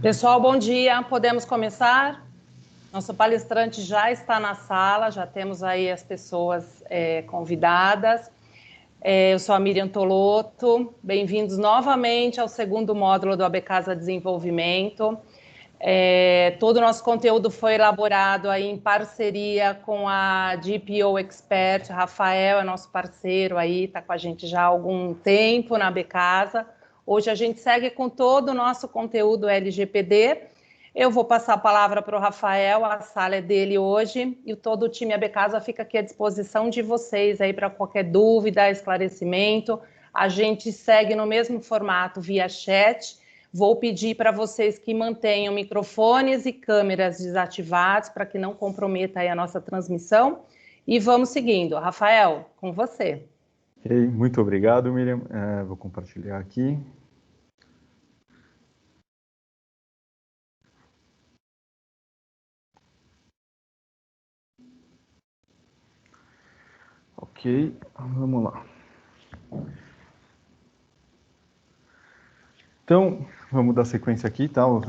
Pessoal, bom dia. Podemos começar? Nosso palestrante já está na sala, já temos aí as pessoas convidadas. Eu sou a Miriam Tolotto. Bem-vindos novamente ao segundo módulo do AB Casa Desenvolvimento. Todo o nosso conteúdo foi elaborado aí em parceria com a DPO Expert. Rafael é nosso parceiro aí, está com a gente já há algum tempo na AB Casa. Hoje a gente segue com todo o nosso conteúdo LGPD. Eu vou passar a palavra para o Rafael, a sala é dele hoje, e todo o time AB Casa fica aqui à disposição de vocês aí para qualquer dúvida, esclarecimento. A gente segue no mesmo formato via chat. Vou pedir para vocês que mantenham microfones e câmeras desativados para que não comprometa aí a nossa transmissão. E vamos seguindo. Rafael, com você. Ok, muito obrigado, Miriam. Vou compartilhar aqui. Ok, vamos lá. Então, vamos dar sequência aqui, tá? O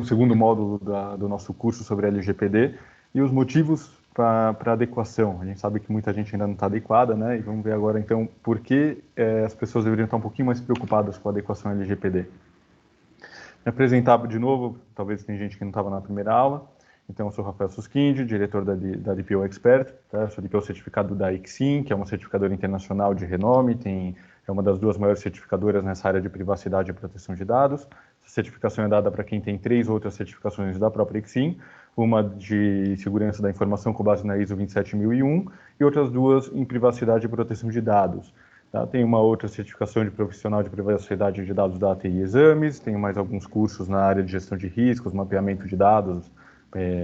segundo módulo do nosso curso sobre LGPD e os motivos para adequação. A gente sabe que muita gente ainda não está adequada, né? E vamos ver agora, então, por que as pessoas deveriam estar um pouquinho mais preocupadas com a adequação LGPD. Me apresentar de novo, talvez tem gente que não estava na primeira aula. Então, eu sou Rafael Suskind, diretor da DPO Expert, tá? Eu sou DPO certificado da ICSIM, que é uma certificadora internacional de renome, é uma das duas maiores certificadoras nessa área de privacidade e proteção de dados. Essa certificação é dada para quem tem 3 outras certificações da própria ICSIM, uma de segurança da informação com base na ISO 27001 e outras 2 em privacidade e proteção de dados. Tá? Tem uma outra certificação de profissional de privacidade de dados da ATI Exames, tenho mais alguns cursos na área de gestão de riscos, mapeamento de dados,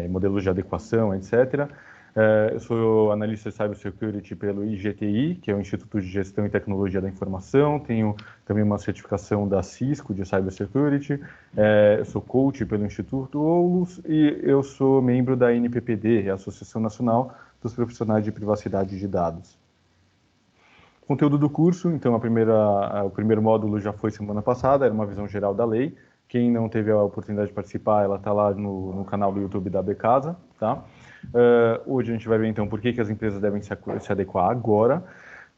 modelos de adequação, etc. Eu sou analista de Cybersecurity pelo IGTI, que é o Instituto de Gestão e Tecnologia da Informação. Tenho também uma certificação da Cisco de Cybersecurity. Eu sou coach pelo Instituto OULUS e eu sou membro da NPPD, a Associação Nacional dos Profissionais de Privacidade de Dados. Conteúdo do curso, então o primeiro módulo já foi semana passada, era uma visão geral da lei. Quem não teve a oportunidade de participar, ela está lá no canal do YouTube da AB Casa, tá? Hoje a gente vai ver então por que as empresas devem se adequar agora,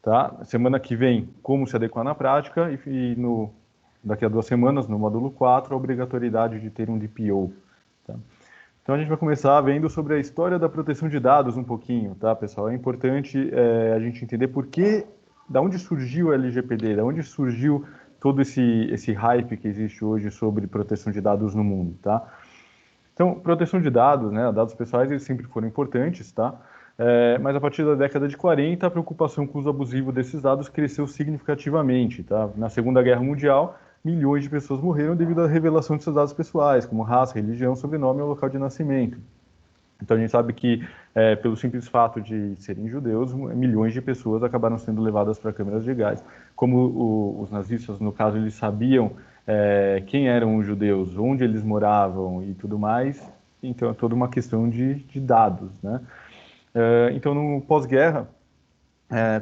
tá? Semana que vem, como se adequar na prática e daqui a 2 semanas, no módulo 4, a obrigatoriedade de ter um DPO, tá? Então a gente vai começar vendo sobre a história da proteção de dados um pouquinho, tá, pessoal? É importante a gente entender da onde surgiu o LGPD, da onde surgiu todo esse hype que existe hoje sobre proteção de dados no mundo, tá? Então, proteção de dados, né, dados pessoais, eles sempre foram importantes, tá? Mas a partir da década de 40, a preocupação com o uso abusivo desses dados cresceu significativamente, tá? Na Segunda Guerra Mundial, milhões de pessoas morreram devido à revelação de seus dados pessoais, como raça, religião, sobrenome ou local de nascimento. Então, a gente sabe que, pelo simples fato de serem judeus, milhões de pessoas acabaram sendo levadas para câmeras de gás. Como os nazistas, no caso, eles sabiam quem eram os judeus, onde eles moravam e tudo mais, então é toda uma questão de dados, né? Então, no pós-guerra,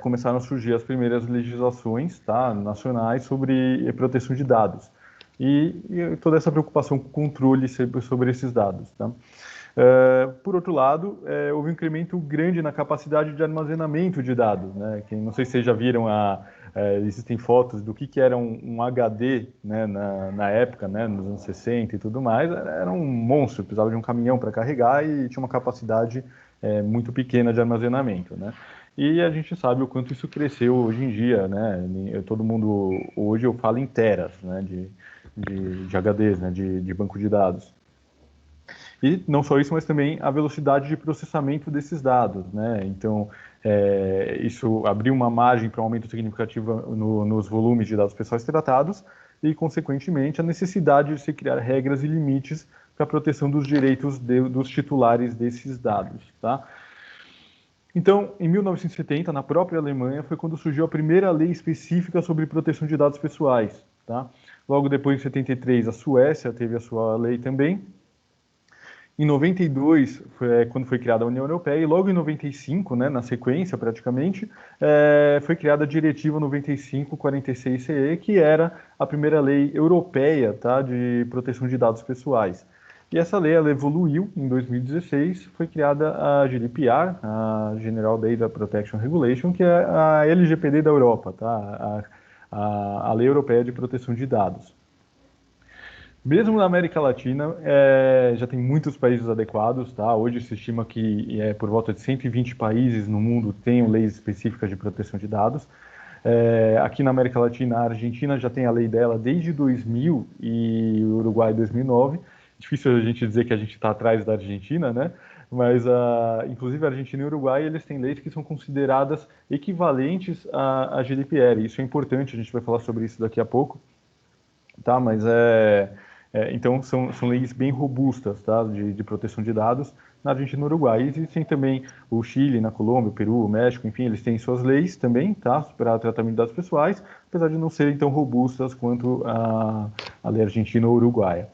começaram a surgir as primeiras legislações, tá, nacionais sobre proteção de dados. E toda essa preocupação com o controle sobre esses dados, tá? Por outro lado, houve um incremento grande na capacidade de armazenamento de dados, né? Não sei se vocês já viram, existem fotos do que era um HD, né, na época, né, nos anos 60 e tudo mais. Era um monstro, precisava de um caminhão para carregar e tinha uma capacidade muito pequena de armazenamento, né? E a gente sabe o quanto isso cresceu hoje em dia, né? Todo mundo, hoje eu falo em teras, né, de HDs, né, de banco de dados. E não só isso, mas também a velocidade de processamento desses dados, né? Então, isso abriu uma margem para um aumento significativo nos volumes de dados pessoais tratados e, consequentemente, a necessidade de se criar regras e limites para a proteção dos direitos dos titulares desses dados, tá? Então, em 1970, na própria Alemanha, foi quando surgiu a primeira lei específica sobre proteção de dados pessoais, tá? Logo depois, em 73, a Suécia teve a sua lei também. Em 92, quando foi criada a União Europeia, e logo em 95, né, na sequência praticamente, foi criada a Diretiva 95/46/CE, que era a primeira lei europeia, tá, de proteção de dados pessoais. E essa lei ela evoluiu em 2016, foi criada a GDPR, a General Data Protection Regulation, que é a LGPD da Europa, tá, a Lei Europeia de Proteção de Dados. Mesmo na América Latina, já tem muitos países adequados, tá? Hoje se estima que por volta de 120 países no mundo tenham leis específicas de proteção de dados. Aqui na América Latina, a Argentina já tem a lei dela desde 2000 e o Uruguai 2009. Difícil a gente dizer que a gente está atrás da Argentina, né? Mas, inclusive, a Argentina e o Uruguai, eles têm leis que são consideradas equivalentes à GDPR. Isso é importante, a gente vai falar sobre isso daqui a pouco, tá? Mas então, são leis bem robustas, tá, de proteção de dados na Argentina e no Uruguai. Existem também o Chile, na Colômbia, o Peru, o México, enfim, eles têm suas leis também, tá, para tratamento de dados pessoais, apesar de não serem tão robustas quanto a lei argentina ou uruguaia.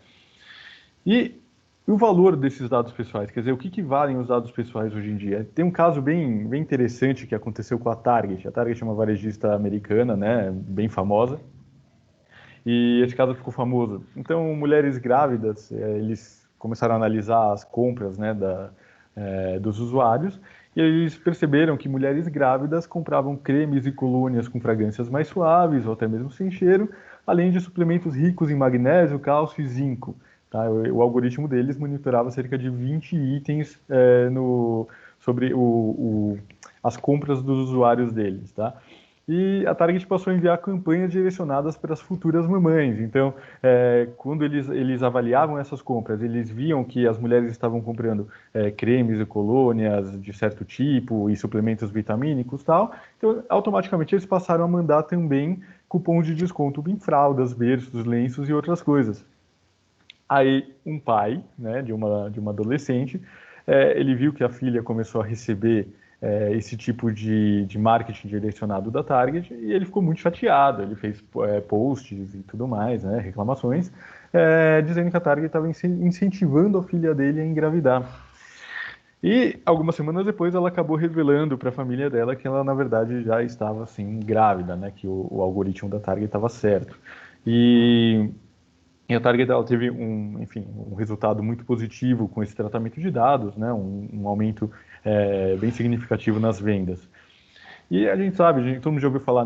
E o valor desses dados pessoais, quer dizer, o que valem os dados pessoais hoje em dia? Tem um caso bem interessante que aconteceu com a Target. A Target é uma varejista americana, né, bem famosa, e esse caso ficou famoso. Então, mulheres grávidas, eles começaram a analisar as compras, né, dos usuários, e eles perceberam que mulheres grávidas compravam cremes e colônias com fragrâncias mais suaves, ou até mesmo sem cheiro, além de suplementos ricos em magnésio, cálcio e zinco. Tá? O algoritmo deles monitorava cerca de 20 itens sobre as compras dos usuários deles. Tá? E a Target passou a enviar campanhas direcionadas para as futuras mamães. Então, quando eles avaliavam essas compras, eles viam que as mulheres estavam comprando cremes e colônias de certo tipo e suplementos vitamínicos e tal. Então, automaticamente, eles passaram a mandar também cupons de desconto em fraldas, berços, lenços e outras coisas. Aí, um pai, né, de uma adolescente, ele viu que a filha começou a receber esse tipo de marketing direcionado da Target e ele ficou muito chateado. Ele fez posts e tudo mais, né, reclamações, dizendo que a Target estava incentivando a filha dele a engravidar. E algumas semanas depois ela acabou revelando para a família dela que ela, na verdade, já estava assim, grávida, né, que o algoritmo da Target estava certo. E a Target ela teve um resultado muito positivo com esse tratamento de dados, né, um aumento bem significativo nas vendas. E a gente sabe, todo mundo já ouviu falar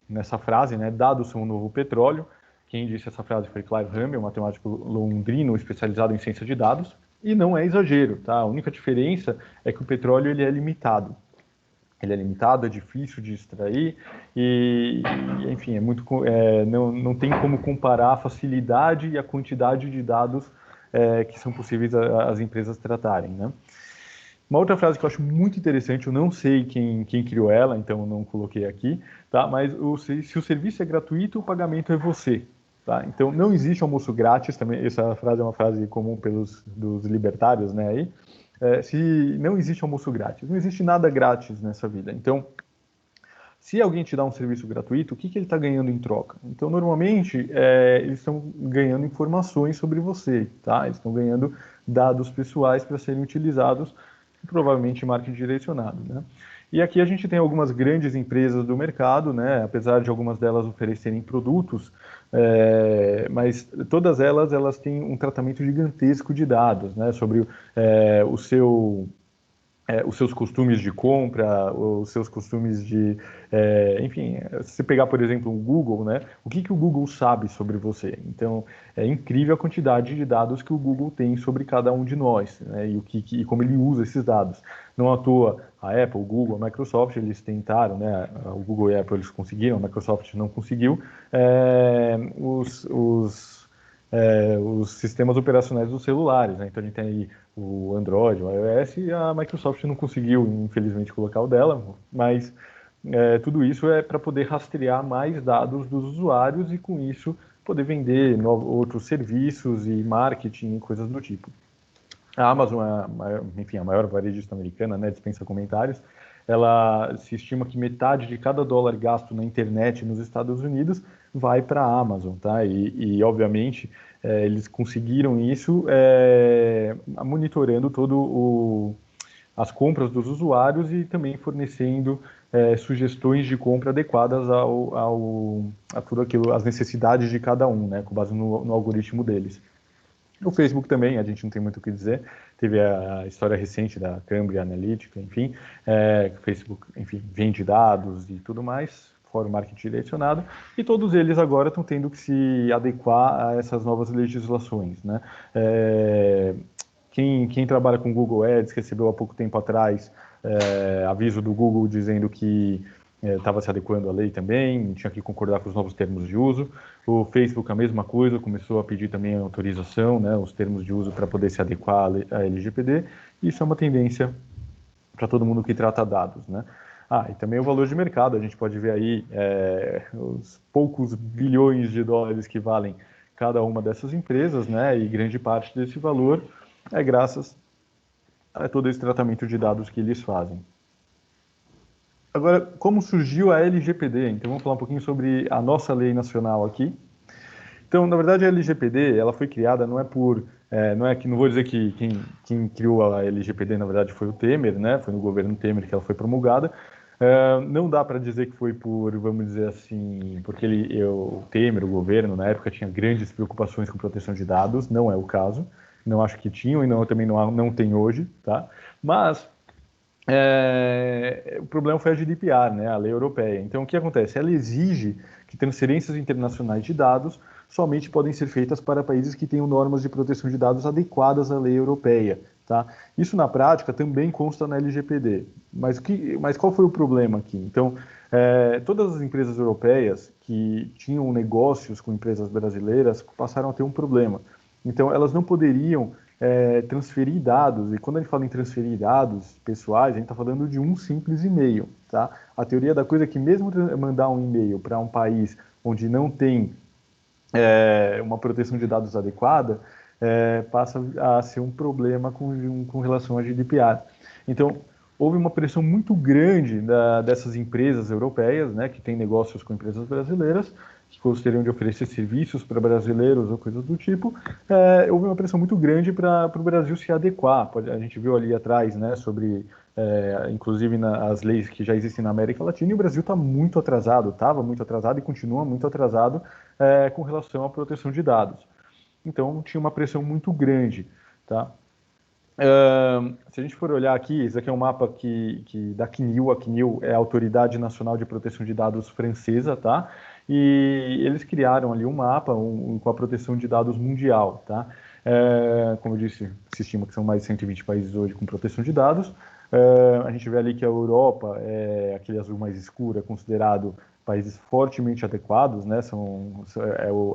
nessa frase, né, dados são o novo petróleo. Quem disse essa frase foi Clive Hamel, um matemático londrino especializado em ciência de dados, e não é exagero, tá? A única diferença é que o petróleo ele é limitado. Ele é limitado, é difícil de extrair e enfim, não tem como comparar a facilidade e a quantidade de dados que são possíveis as empresas tratarem, né? Uma outra frase que eu acho muito interessante, eu não sei quem criou ela, então não coloquei aqui, tá? Mas se o serviço é gratuito, o pagamento é você. Tá? Então não existe almoço grátis, também essa frase é uma frase comum dos libertários, né? Aí, se não existe almoço grátis, não existe nada grátis nessa vida. Então, se alguém te dá um serviço gratuito, o que ele está ganhando em troca? Então, normalmente, eles estão ganhando informações sobre você, tá? Eles estão ganhando dados pessoais para serem utilizados, provavelmente em marketing direcionado, né? E aqui a gente tem algumas grandes empresas do mercado, né? Apesar de algumas delas oferecerem produtos, mas todas elas têm um tratamento gigantesco de dados, né? Sobre os seus costumes de compra, os seus costumes enfim, se você pegar, por exemplo, o Google, né? O que o Google sabe sobre você? Então, é incrível a quantidade de dados que o Google tem sobre cada um de nós, né? E como ele usa esses dados. Não à toa, a Apple, o Google, a Microsoft, eles tentaram, né? O Google e a Apple, eles conseguiram, a Microsoft não conseguiu. Os sistemas operacionais dos celulares, né? Então a gente tem aí o Android, o iOS, e a Microsoft não conseguiu, infelizmente, colocar o dela, mas tudo isso é para poder rastrear mais dados dos usuários e, com isso, poder vender outros serviços e marketing e coisas do tipo. A Amazon enfim, a maior varejista americana, né, dispensa comentários. Ela se estima que metade de cada dólar gasto na internet nos Estados Unidos vai para a Amazon, tá? E obviamente, eles conseguiram isso monitorando as compras dos usuários e também fornecendo sugestões de compra adequadas a tudo aquilo, as necessidades de cada um, né, com base no algoritmo deles. O Facebook também, a gente não tem muito o que dizer, teve a história recente da Cambridge Analytica, enfim, o Facebook, enfim, vende dados e tudo mais, fora o marketing direcionado, e todos eles agora estão tendo que se adequar a essas novas legislações, né? Quem trabalha com Google Ads recebeu há pouco tempo atrás aviso do Google dizendo que estava se adequando à lei também, tinha que concordar com os novos termos de uso. O Facebook, a mesma coisa, começou a pedir também a autorização, né, os termos de uso para poder se adequar à LGPD. Isso é uma tendência para todo mundo que trata dados, né? E também o valor de mercado, a gente pode ver aí os poucos bilhões de dólares que valem cada uma dessas empresas, né? E grande parte desse valor é graças a todo esse tratamento de dados que eles fazem. Agora, como surgiu a LGPD? Então, vamos falar um pouquinho sobre a nossa lei nacional aqui. Então, na verdade, a LGPD, ela foi criada, não vou dizer que quem criou a LGPD, na verdade, foi o Temer, né? Foi no governo Temer que ela foi promulgada. Não dá para dizer que foi vamos dizer assim, porque o Temer, o governo, na época, tinha grandes preocupações com proteção de dados, não é o caso. Não acho que tinham e também não tem hoje, tá? Mas o problema foi a GDPR, né, a lei europeia. Então, o que acontece? Ela exige que transferências internacionais de dados somente podem ser feitas para países que tenham normas de proteção de dados adequadas à lei europeia. Tá? Isso, na prática, também consta na LGPD. Mas qual foi o problema aqui? Então, todas as empresas europeias que tinham negócios com empresas brasileiras passaram a ter um problema. Então, elas não poderiam transferir dados, e quando a gente fala em transferir dados pessoais, a gente está falando de um simples e-mail, tá? A teoria da coisa é que mesmo mandar um e-mail para um país onde não tem uma proteção de dados adequada, passa a ser um problema com relação à GDPR. Então, houve uma pressão muito grande dessas empresas europeias, né, que têm negócios com empresas brasileiras, que gostariam de oferecer serviços para brasileiros ou coisas do tipo. Houve uma pressão muito grande para o Brasil se adequar. A gente viu ali atrás, né, sobre, inclusive, as leis que já existem na América Latina, e o Brasil está muito atrasado, estava muito atrasado e continua muito atrasado com relação à proteção de dados. Então, tinha uma pressão muito grande, tá? Se a gente for olhar aqui, esse aqui é um mapa da CNIL. A CNIL é a Autoridade Nacional de Proteção de Dados francesa, tá? E eles criaram ali um mapa com a proteção de dados mundial, tá? Como eu disse, se estima que são mais de 120 países hoje com proteção de dados. A gente vê ali que a Europa, aquele azul mais escuro, é considerado países fortemente adequados, né?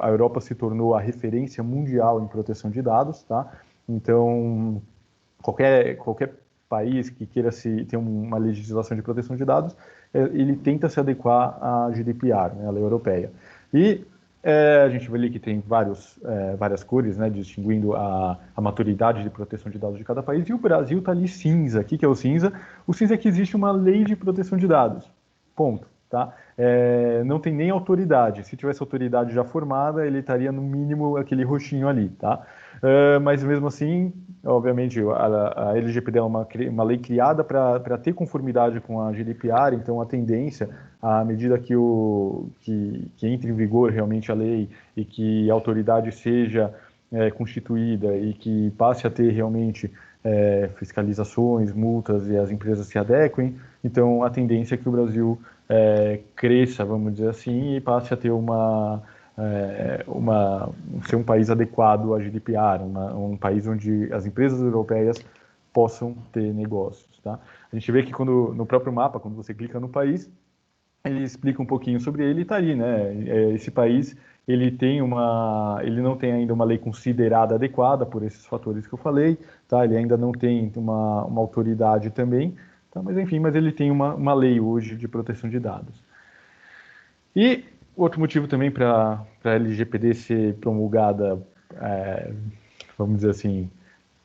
A Europa se tornou a referência mundial em proteção de dados, tá? Então, qualquer país que queira ter uma legislação de proteção de dados, ele tenta se adequar à GDPR, né, a lei europeia. E a gente vê ali que tem várias cores, né, distinguindo a maturidade de proteção de dados de cada país, e o Brasil está ali cinza. O que é o cinza? O cinza é que existe uma lei de proteção de dados. Ponto. Tá? Não tem nem autoridade. Se tivesse autoridade já formada, ele estaria no mínimo aquele roxinho ali, tá? Mas mesmo assim, obviamente, a LGPD é uma lei criada para ter conformidade com a GDPR, então a tendência, à medida que entre em vigor realmente a lei e que a autoridade seja constituída e que passe a ter realmente fiscalizações, multas e as empresas se adequem, então a tendência é que o Brasil cresça, vamos dizer assim, e passe a ter ser um país adequado à GDPR, um país onde as empresas europeias possam ter negócios, tá? A gente vê que no próprio mapa, quando você clica no país, ele explica um pouquinho sobre ele e está ali, né? Esse país, ele não tem ainda uma lei considerada adequada por esses fatores que eu falei, tá? Ele ainda não tem uma autoridade também, tá? Mas enfim, ele tem uma lei hoje de proteção de dados. E outro motivo também para a LGPD ser promulgada, vamos dizer assim,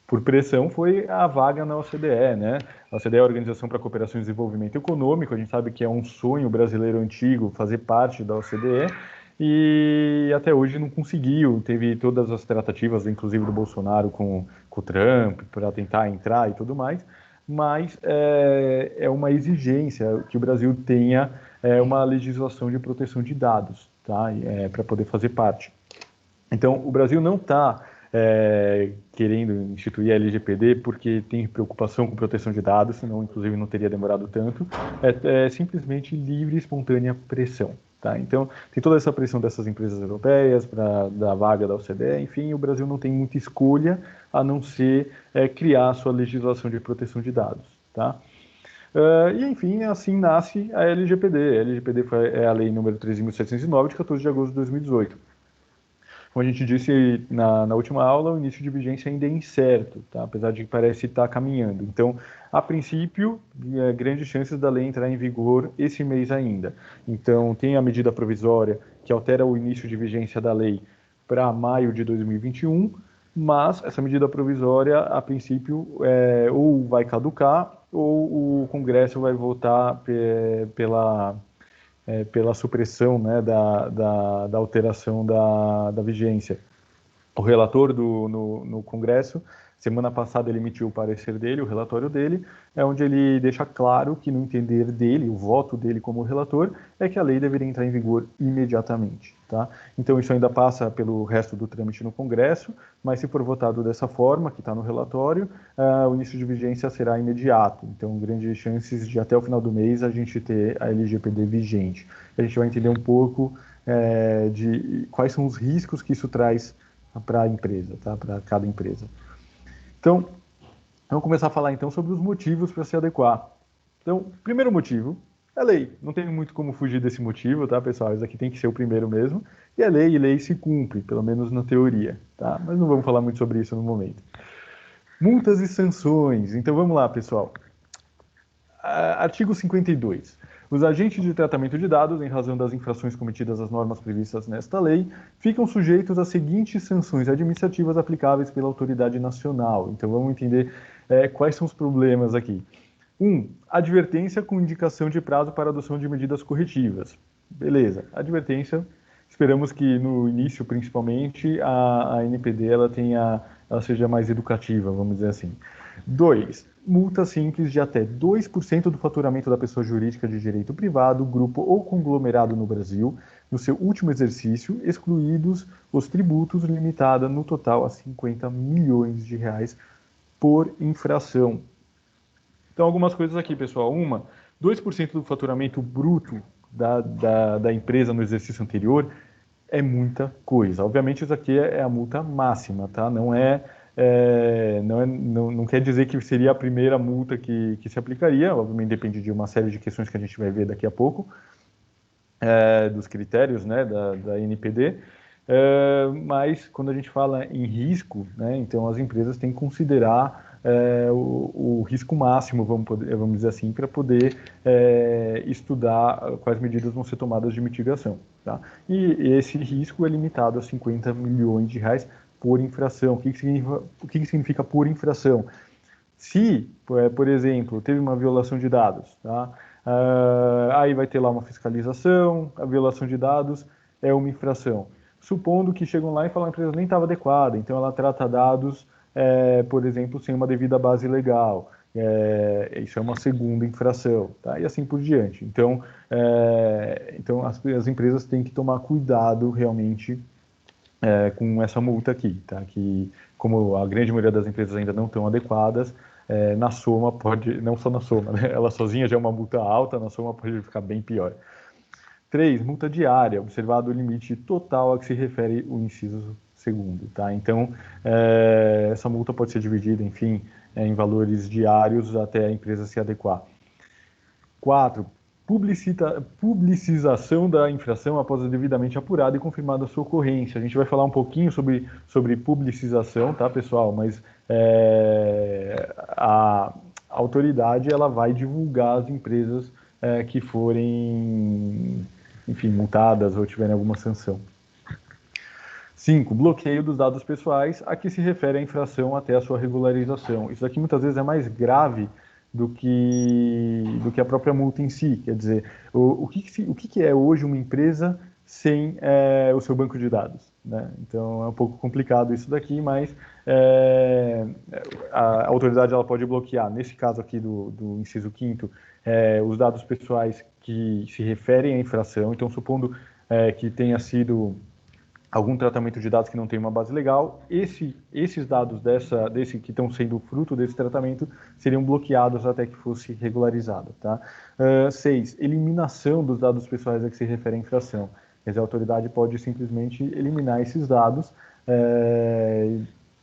por pressão, foi a vaga na OCDE, né? A OCDE é a Organização para a Cooperação e Desenvolvimento Econômico. A gente sabe que é um sonho brasileiro antigo fazer parte da OCDE, e até hoje não conseguiu. Teve todas as tratativas, inclusive do Bolsonaro com o Trump, para tentar entrar e tudo mais, mas é uma exigência que o Brasil tenha uma legislação de proteção de dados, tá? Para poder fazer parte. Então, o Brasil não está querendo instituir a LGPD porque tem preocupação com proteção de dados, senão, inclusive, não teria demorado tanto. É simplesmente livre e espontânea pressão. Tá? Então, tem toda essa pressão dessas empresas europeias, da vaga da OCDE, enfim, o Brasil não tem muita escolha a não ser criar a sua legislação de proteção de dados. Tá? E, enfim, assim nasce a LGPD. A LGPD é a lei número 13.709, de 14 de agosto de 2018. Como a gente disse na última aula, o início de vigência ainda é incerto, tá? Apesar de que parece estar caminhando. Então, a princípio, grandes chances da lei entrar em vigor esse mês ainda. Então, tem a medida provisória que altera o início de vigência da lei para maio de 2021, mas essa medida provisória, a princípio, ou vai caducar ou o Congresso vai votar pela supressão, né, da alteração da vigência. O relator no Congresso, semana passada ele emitiu o parecer dele, o relatório dele, onde ele deixa claro que, no entender dele, o voto dele como relator, é que a lei deveria entrar em vigor imediatamente. Tá? Então, isso ainda passa pelo resto do trâmite no Congresso, mas se for votado dessa forma, que está no relatório, o início de vigência será imediato. Então, grandes chances de, até o final do mês, a gente ter a LGPD vigente. A gente vai entender um pouco de quais são os riscos que isso traz para a empresa, tá? Para cada empresa. Então, vamos começar a falar então sobre os motivos para se adequar. Então, primeiro motivo é lei. Não tem muito como fugir desse motivo, tá, pessoal? Esse aqui tem que ser o primeiro mesmo. E é lei, e lei se cumpre, pelo menos na teoria, tá? Mas não vamos falar muito sobre isso no momento. Multas e sanções. Então, vamos lá, pessoal. Artigo 52. Os agentes de tratamento de dados, em razão das infrações cometidas às normas previstas nesta lei, ficam sujeitos às seguintes sanções administrativas aplicáveis pela autoridade nacional. Então, vamos entender quais são os problemas aqui. 1. Advertência com indicação de prazo para adoção de medidas corretivas. Beleza. Advertência, esperamos que no início, principalmente, a NPD ela seja mais educativa, vamos dizer assim. 2. Multa simples de até 2% do faturamento da pessoa jurídica de direito privado, grupo ou conglomerado no Brasil, no seu último exercício, excluídos os tributos, limitada no total a R$50 milhões por infração. Então, algumas coisas aqui, pessoal. 2% do faturamento bruto da empresa no exercício anterior é muita coisa. Obviamente, isso aqui é a multa máxima, tá? Não quer dizer que seria a primeira multa que se aplicaria, obviamente depende de uma série de questões que a gente vai ver daqui a pouco, dos critérios, né, da NPD, mas quando a gente fala em risco, né, então as empresas têm que considerar o risco máximo, vamos dizer assim, para poder estudar quais medidas vão ser tomadas de mitigação. Tá? E esse risco é limitado a R$50 milhões por infração. O que significa por infração? Se, por exemplo, teve uma violação de dados, tá? Aí vai ter lá uma fiscalização, a violação de dados é uma infração. Supondo que chegam lá e falam que a empresa nem estava adequada, então ela trata dados, por exemplo, sem uma devida base legal. Isso é uma segunda infração, tá? E assim por diante. Então as empresas têm que tomar cuidado realmente com essa multa aqui, tá? Que, como a grande maioria das empresas ainda não estão adequadas, na soma pode, não só na soma, né? Ela sozinha já é uma multa alta, na soma pode ficar bem pior. 3. Multa diária, observado o limite total a que se refere o inciso segundo, tá? Então, essa multa pode ser dividida, enfim, em valores diários até a empresa se adequar. 4. Publicização da infração após a devidamente apurada e confirmada a sua ocorrência. A gente vai falar um pouquinho sobre publicização, tá, pessoal? Mas a autoridade ela vai divulgar as empresas que forem, enfim, multadas ou tiverem alguma sanção. 5. Bloqueio dos dados pessoais, a que se refere a infração até a sua regularização. Isso aqui muitas vezes é mais grave do que a própria multa em si. Quer dizer, o que é hoje uma empresa sem o seu banco de dados, né? Então é um pouco complicado isso daqui, mas a autoridade ela pode bloquear, nesse caso aqui do inciso 5º, os dados pessoais que se referem à infração. Então, supondo que tenha sido algum tratamento de dados que não tem uma base legal, esses dados desse que estão sendo fruto desse tratamento seriam bloqueados até que fosse regularizado, tá? 6, eliminação dos dados pessoais a que se refere à infração. Quer dizer, a autoridade pode simplesmente eliminar esses dados,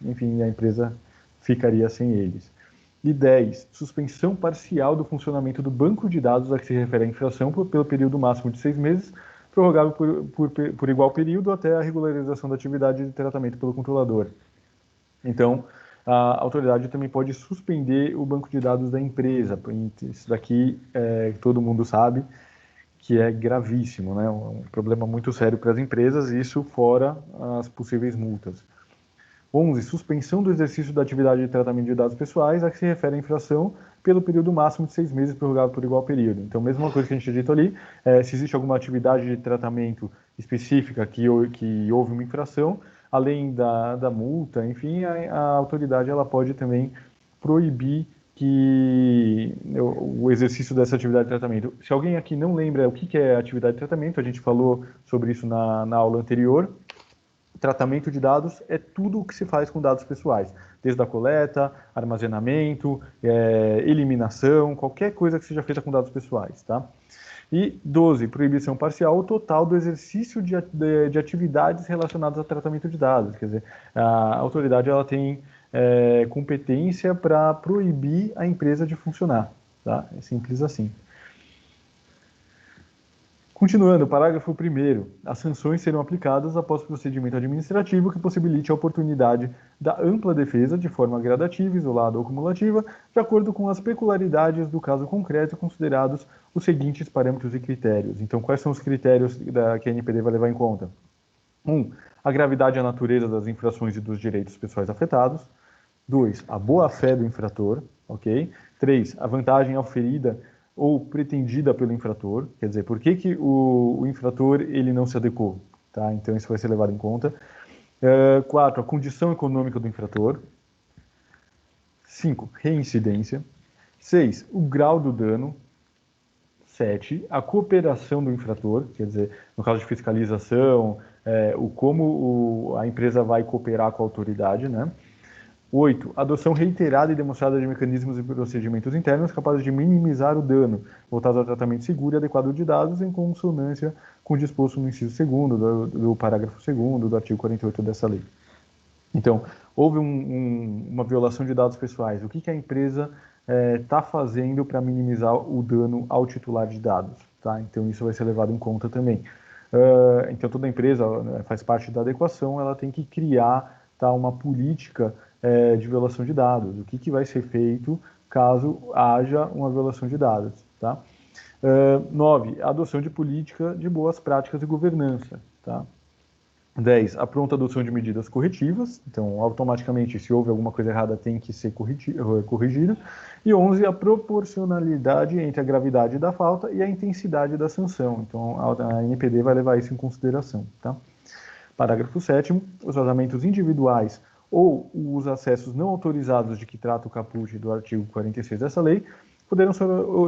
enfim, a empresa ficaria sem eles. E 10, suspensão parcial do funcionamento do banco de dados a que se refere à infração pelo período máximo de 6 meses, prorrogável por igual período até a regularização da atividade de tratamento pelo controlador. Então, a autoridade também pode suspender o banco de dados da empresa. Isso daqui todo mundo sabe que é gravíssimo, né? Um problema muito sério para as empresas, isso fora as possíveis multas. 11. Suspensão do exercício da atividade de tratamento de dados pessoais a que se refere a infração pelo período máximo de 6 meses, prorrogável por igual período. Então, mesma coisa que a gente tinha dito ali, se existe alguma atividade de tratamento específica que houve uma infração, além da multa, enfim, a autoridade ela pode também proibir o exercício dessa atividade de tratamento. Se alguém aqui não lembra o que é atividade de tratamento, a gente falou sobre isso na aula anterior. Tratamento de dados é tudo o que se faz com dados pessoais, desde a coleta, armazenamento, eliminação, qualquer coisa que seja feita com dados pessoais, tá? E 12, proibição parcial ou total do exercício de atividades relacionadas ao tratamento de dados. Quer dizer, a autoridade ela tem competência para proibir a empresa de funcionar, tá? É simples assim. Continuando, parágrafo 1º. As sanções serão aplicadas após procedimento administrativo que possibilite a oportunidade da ampla defesa de forma gradativa, isolada ou cumulativa, de acordo com as peculiaridades do caso concreto, considerados os seguintes parâmetros e critérios. Então, quais são os critérios que a NPD vai levar em conta? 1. A gravidade e a natureza das infrações e dos direitos pessoais afetados. 2. A boa-fé do infrator. Ok? 3. A vantagem oferida ou pretendida pelo infrator, quer dizer, por que o infrator ele não se adequou, tá? Então isso vai ser levado em conta. 4, a condição econômica do infrator. 5, reincidência. 6, o grau do dano. 7, a cooperação do infrator, quer dizer, no caso de fiscalização, como a empresa vai cooperar com a autoridade, né? 8. Adoção reiterada e demonstrada de mecanismos e procedimentos internos capazes de minimizar o dano, voltados ao tratamento seguro e adequado de dados em consonância com o disposto no inciso 2º do parágrafo 2º do artigo 48 dessa lei. Então, houve uma violação de dados pessoais. O que a empresa está fazendo para minimizar o dano ao titular de dados? Tá? Então, isso vai ser levado em conta também. Então, toda empresa faz parte da adequação, ela tem que criar uma política de violação de dados. O que vai ser feito caso haja uma violação de dados, tá? 9. Adoção de política de boas práticas de governança, tá? 10. A pronta adoção de medidas corretivas. Então, automaticamente, se houve alguma coisa errada, tem que ser corrigida. E 11. A proporcionalidade entre a gravidade da falta e a intensidade da sanção. Então, a NPD vai levar isso em consideração, tá? Parágrafo 7º. Os vazamentos individuais ou os acessos não autorizados de que trata o caput do artigo 46 dessa lei, poderão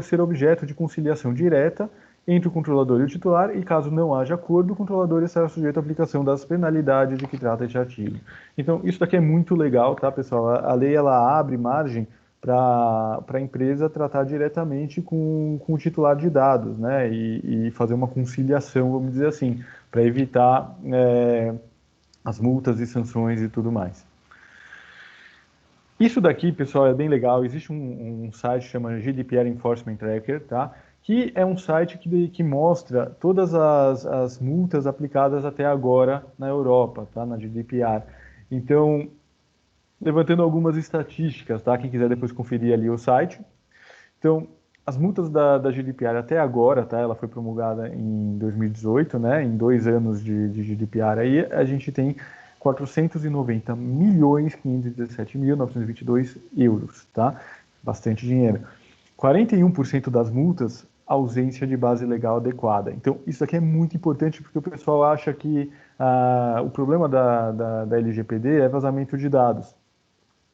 ser objeto de conciliação direta entre o controlador e o titular, e caso não haja acordo, o controlador estará sujeito à aplicação das penalidades de que trata este artigo. Então, isso daqui é muito legal, tá, pessoal? A lei, ela abre margem para a empresa tratar diretamente com o titular de dados, né, e fazer uma conciliação, vamos dizer assim, para evitar as multas e sanções e tudo mais. Isso daqui, pessoal, é bem legal. Existe um site que chama GDPR Enforcement Tracker, tá? Que é um site que mostra todas as multas aplicadas até agora na Europa, tá? Na GDPR. Então, levantando algumas estatísticas, tá? Quem quiser depois conferir ali o site. Então, as multas da GDPR até agora, tá? Ela foi promulgada em 2018, né? Em 2 anos de GDPR aí, a gente tem 490.517.922 euros, tá? Bastante dinheiro. 41% das multas ausência de base legal adequada. Então, isso aqui é muito importante porque o pessoal acha que o problema da LGPD é vazamento de dados.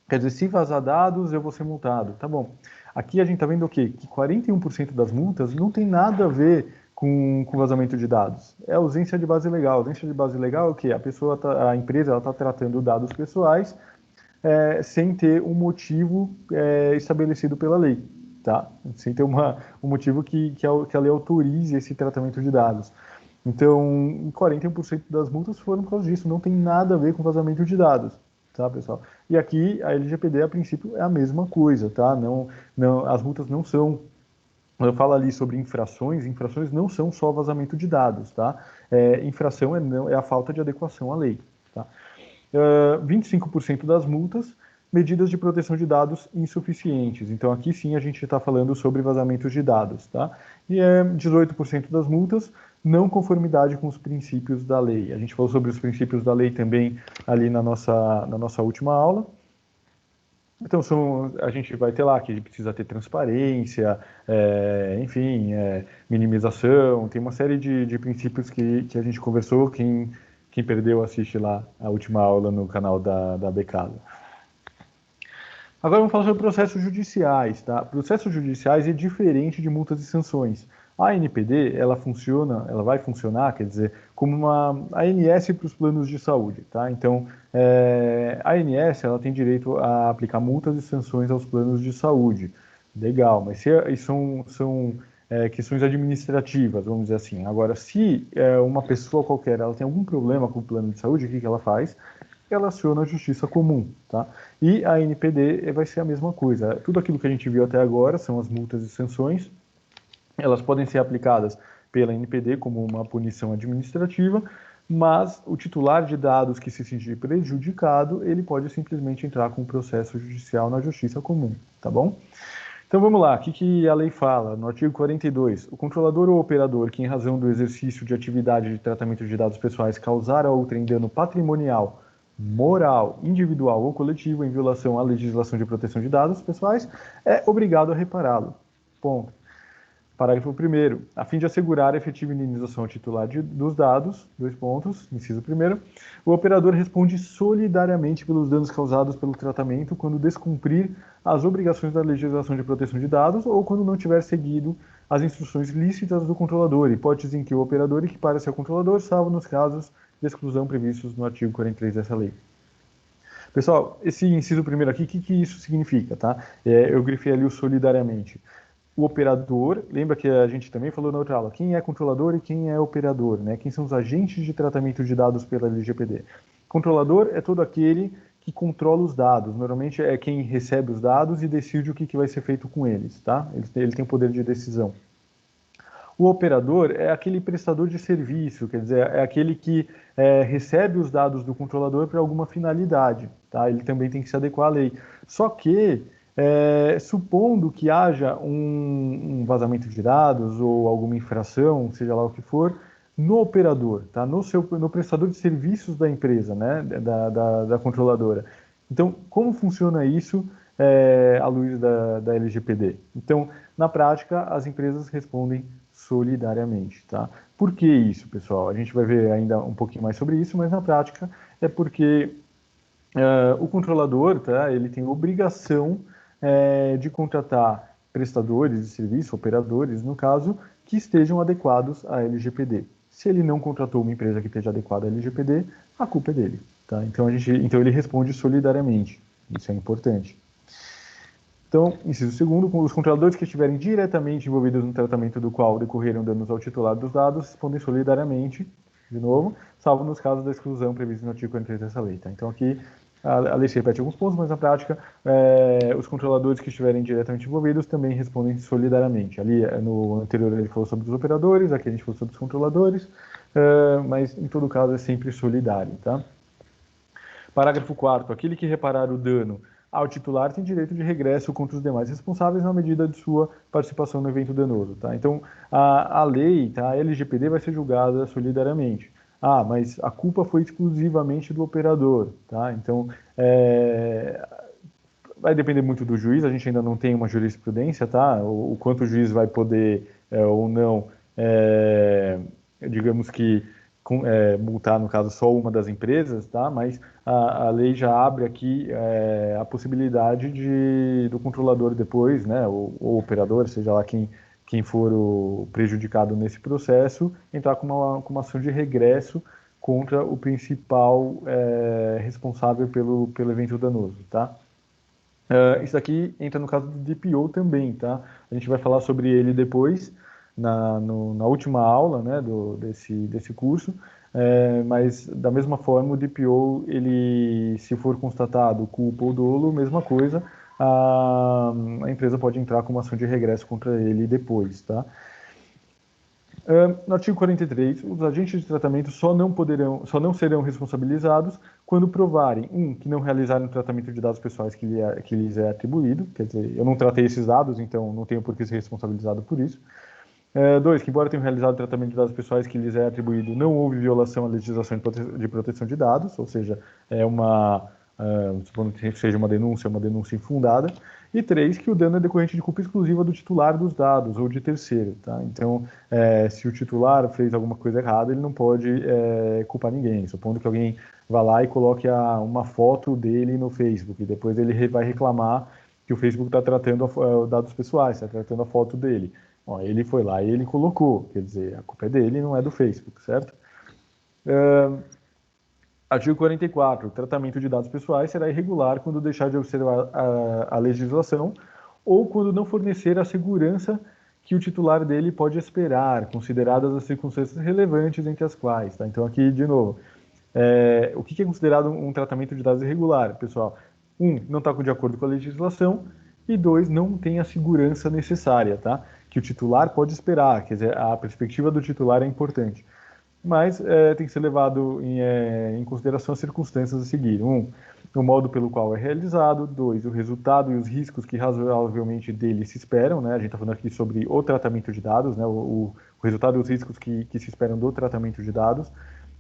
Quer dizer, se vazar dados, eu vou ser multado. Tá bom. Aqui a gente está vendo o quê? Que 41% das multas não tem nada a ver com vazamento de dados. É ausência de base legal. Ausência de base legal é o quê? A empresa está tratando dados pessoais sem ter um motivo estabelecido pela lei. Tá? Sem ter um motivo que a lei autorize esse tratamento de dados. Então, 41% das multas foram por causa disso. Não tem nada a ver com vazamento de dados. Tá, pessoal? E aqui a LGPD, a princípio, é a mesma coisa, tá? As multas não são. Quando eu falo ali sobre infrações não são só vazamento de dados, tá? Infração é a falta de adequação à lei, tá? 25% das multas, medidas de proteção de dados insuficientes. Então, aqui sim a gente está falando sobre vazamentos de dados, tá? E 18% das multas, não conformidade com os princípios da lei. A gente falou sobre os princípios da lei também ali na nossa última aula. Então, a gente vai ter lá que precisa ter transparência, enfim, minimização, tem uma série de princípios que a gente conversou. Quem perdeu, assiste lá a última aula no canal da Becasa. Agora vamos falar sobre processos judiciais, tá? Processos judiciais é diferente de multas e sanções. A ANPD, ela vai funcionar, quer dizer, como uma ANS para os planos de saúde, tá? Então, a ANS, ela tem direito a aplicar multas e sanções aos planos de saúde. Legal, mas são questões administrativas, vamos dizer assim. Agora, se uma pessoa qualquer, ela tem algum problema com o plano de saúde, o que ela faz? Ela aciona a justiça comum, tá? E a ANPD vai ser a mesma coisa. Tudo aquilo que a gente viu até agora são as multas e sanções. Elas podem ser aplicadas pela ANPD como uma punição administrativa, mas o titular de dados que se sentir prejudicado, ele pode simplesmente entrar com um processo judicial na justiça comum, tá bom? Então vamos lá, o que a lei fala? No artigo 42, o controlador ou operador que em razão do exercício de atividade de tratamento de dados pessoais causar a outrem dano patrimonial, moral, individual ou coletivo em violação à legislação de proteção de dados pessoais, é obrigado a repará-lo. Ponto. Parágrafo 1º. A fim de assegurar a efetiva indenização ao titular dos dados, inciso 1º, o operador responde solidariamente pelos danos causados pelo tratamento quando descumprir as obrigações da legislação de proteção de dados ou quando não tiver seguido as instruções lícitas do controlador, hipótese em que o operador equipara-se ao controlador, salvo nos casos de exclusão previstos no artigo 43 dessa lei. Pessoal, esse inciso 1º aqui, o que isso significa, tá? Eu grifei ali o solidariamente. O operador, lembra que a gente também falou na outra aula, quem é controlador e quem é operador, né? Quem são os agentes de tratamento de dados pela LGPD? Controlador é todo aquele que controla os dados, normalmente é quem recebe os dados e decide o que vai ser feito com eles, tá? Ele tem o poder de decisão. O operador é aquele prestador de serviço, quer dizer, é aquele que recebe os dados do controlador para alguma finalidade, tá? Ele também tem que se adequar à lei. Só que supondo que haja um vazamento de dados ou alguma infração, seja lá o que for, no operador, tá? No prestador de serviços da empresa, né? da controladora. Então, como funciona isso à luz da LGPD? Então, na prática, as empresas respondem solidariamente. Tá? Por que isso, pessoal? A gente vai ver ainda um pouquinho mais sobre isso, mas na prática é porque o controlador, tá? Ele tem obrigação de contratar prestadores de serviço, operadores, no caso, que estejam adequados à LGPD. Se ele não contratou uma empresa que esteja adequada à LGPD, a culpa é dele. Tá? Então ele responde solidariamente. Isso é importante. Então, inciso 2º, os controladores que estiverem diretamente envolvidos no tratamento do qual decorreram danos ao titular dos dados respondem solidariamente, de novo, salvo nos casos da exclusão prevista no artigo 43 dessa lei. Tá? Então, aqui a lei se repete alguns pontos, mas na prática os controladores que estiverem diretamente envolvidos também respondem solidariamente. Ali no anterior ele falou sobre os operadores, aqui a gente falou sobre os controladores, mas em todo caso é sempre solidário. Tá? Parágrafo 4º. Aquele que reparar o dano ao titular tem direito de regresso contra os demais responsáveis na medida de sua participação no evento danoso. Tá? Então, a lei, tá? A LGPD vai ser julgada solidariamente. Mas a culpa foi exclusivamente do operador. Tá? Então, vai depender muito do juiz, a gente ainda não tem uma jurisprudência, tá? O quanto o juiz vai poder ou não, digamos que, multar, no caso, só uma das empresas, tá? Mas a lei já abre aqui a possibilidade do controlador depois, né, ou operador, seja lá quem for o prejudicado nesse processo, entrar com uma ação de regresso contra o principal responsável pelo evento danoso, tá? Isso aqui entra no caso do DPO também, tá? A gente vai falar sobre ele depois, na última aula, né, desse curso, mas da mesma forma o DPO, ele, se for constatado culpa ou dolo, mesma coisa, a empresa pode entrar com uma ação de regresso contra ele depois, tá? No artigo 43, os agentes de tratamento só não serão responsabilizados quando provarem, que não realizaram o tratamento de dados pessoais que lhes é atribuído, quer dizer, eu não tratei esses dados, então não tenho por que ser responsabilizado por isso. 2, que embora tenham realizado o tratamento de dados pessoais que lhes é atribuído, não houve violação à legislação de proteção de dados, ou seja, supondo que seja uma denúncia infundada. E 3, que o dano é decorrente de culpa exclusiva do titular dos dados ou de terceiro, tá? Então, se o titular fez alguma coisa errada, ele não pode culpar ninguém, supondo que alguém vá lá e coloque uma foto dele no Facebook, e depois ele vai reclamar que o Facebook está tratando dados pessoais, está tratando a foto dele. Ó, ele foi lá e ele colocou, quer dizer, a culpa é dele, não é do Facebook, certo? Artigo 44. O tratamento de dados pessoais será irregular quando deixar de observar a legislação ou quando não fornecer a segurança que o titular dele pode esperar, consideradas as circunstâncias relevantes entre as quais. Tá? Então, aqui, de novo, o que é considerado um tratamento de dados irregular, pessoal? 1, não está de acordo com a legislação, e 2, não tem a segurança necessária, tá? Que o titular pode esperar, quer dizer, a perspectiva do titular é importante. Mas tem que ser levado em consideração as circunstâncias a seguir. 1, o modo pelo qual é realizado. 2, o resultado e os riscos que razoavelmente dele se esperam, né? A gente está falando aqui sobre o tratamento de dados, né? O resultado e os riscos que se esperam do tratamento de dados.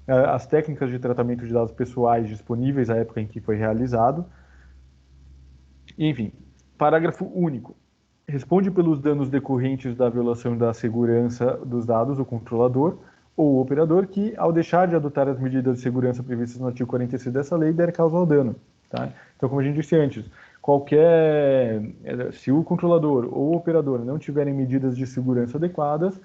As técnicas de tratamento de dados pessoais disponíveis à época em que foi realizado. Enfim, parágrafo único. Responde pelos danos decorrentes da violação da segurança dos dados o controlador ou o operador que, ao deixar de adotar as medidas de segurança previstas no artigo 46 dessa lei, der causa ao dano. Tá? Então, como a gente disse antes, se o controlador ou o operador não tiverem medidas de segurança adequadas,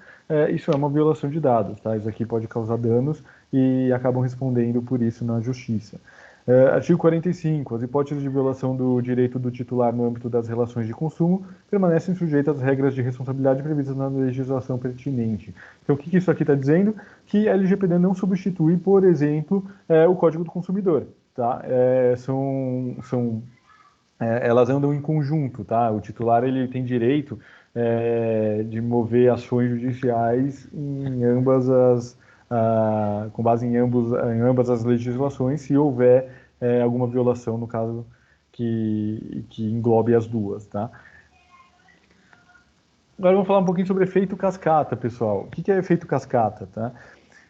isso é uma violação de dados. Tá? Isso aqui pode causar danos e acabam respondendo por isso na justiça. Artigo 45. As hipóteses de violação do direito do titular no âmbito das relações de consumo permanecem sujeitas às regras de responsabilidade previstas na legislação pertinente. Então, o que isso aqui está dizendo? Que a LGPD não substitui, por exemplo, o Código do Consumidor. Tá? Elas andam em conjunto. Tá? O titular ele tem direito de mover ações judiciais com base em ambas as legislações, se houver alguma violação, no caso, que englobe as duas, tá? Agora vamos falar um pouquinho sobre efeito cascata, pessoal. O que é efeito cascata, tá?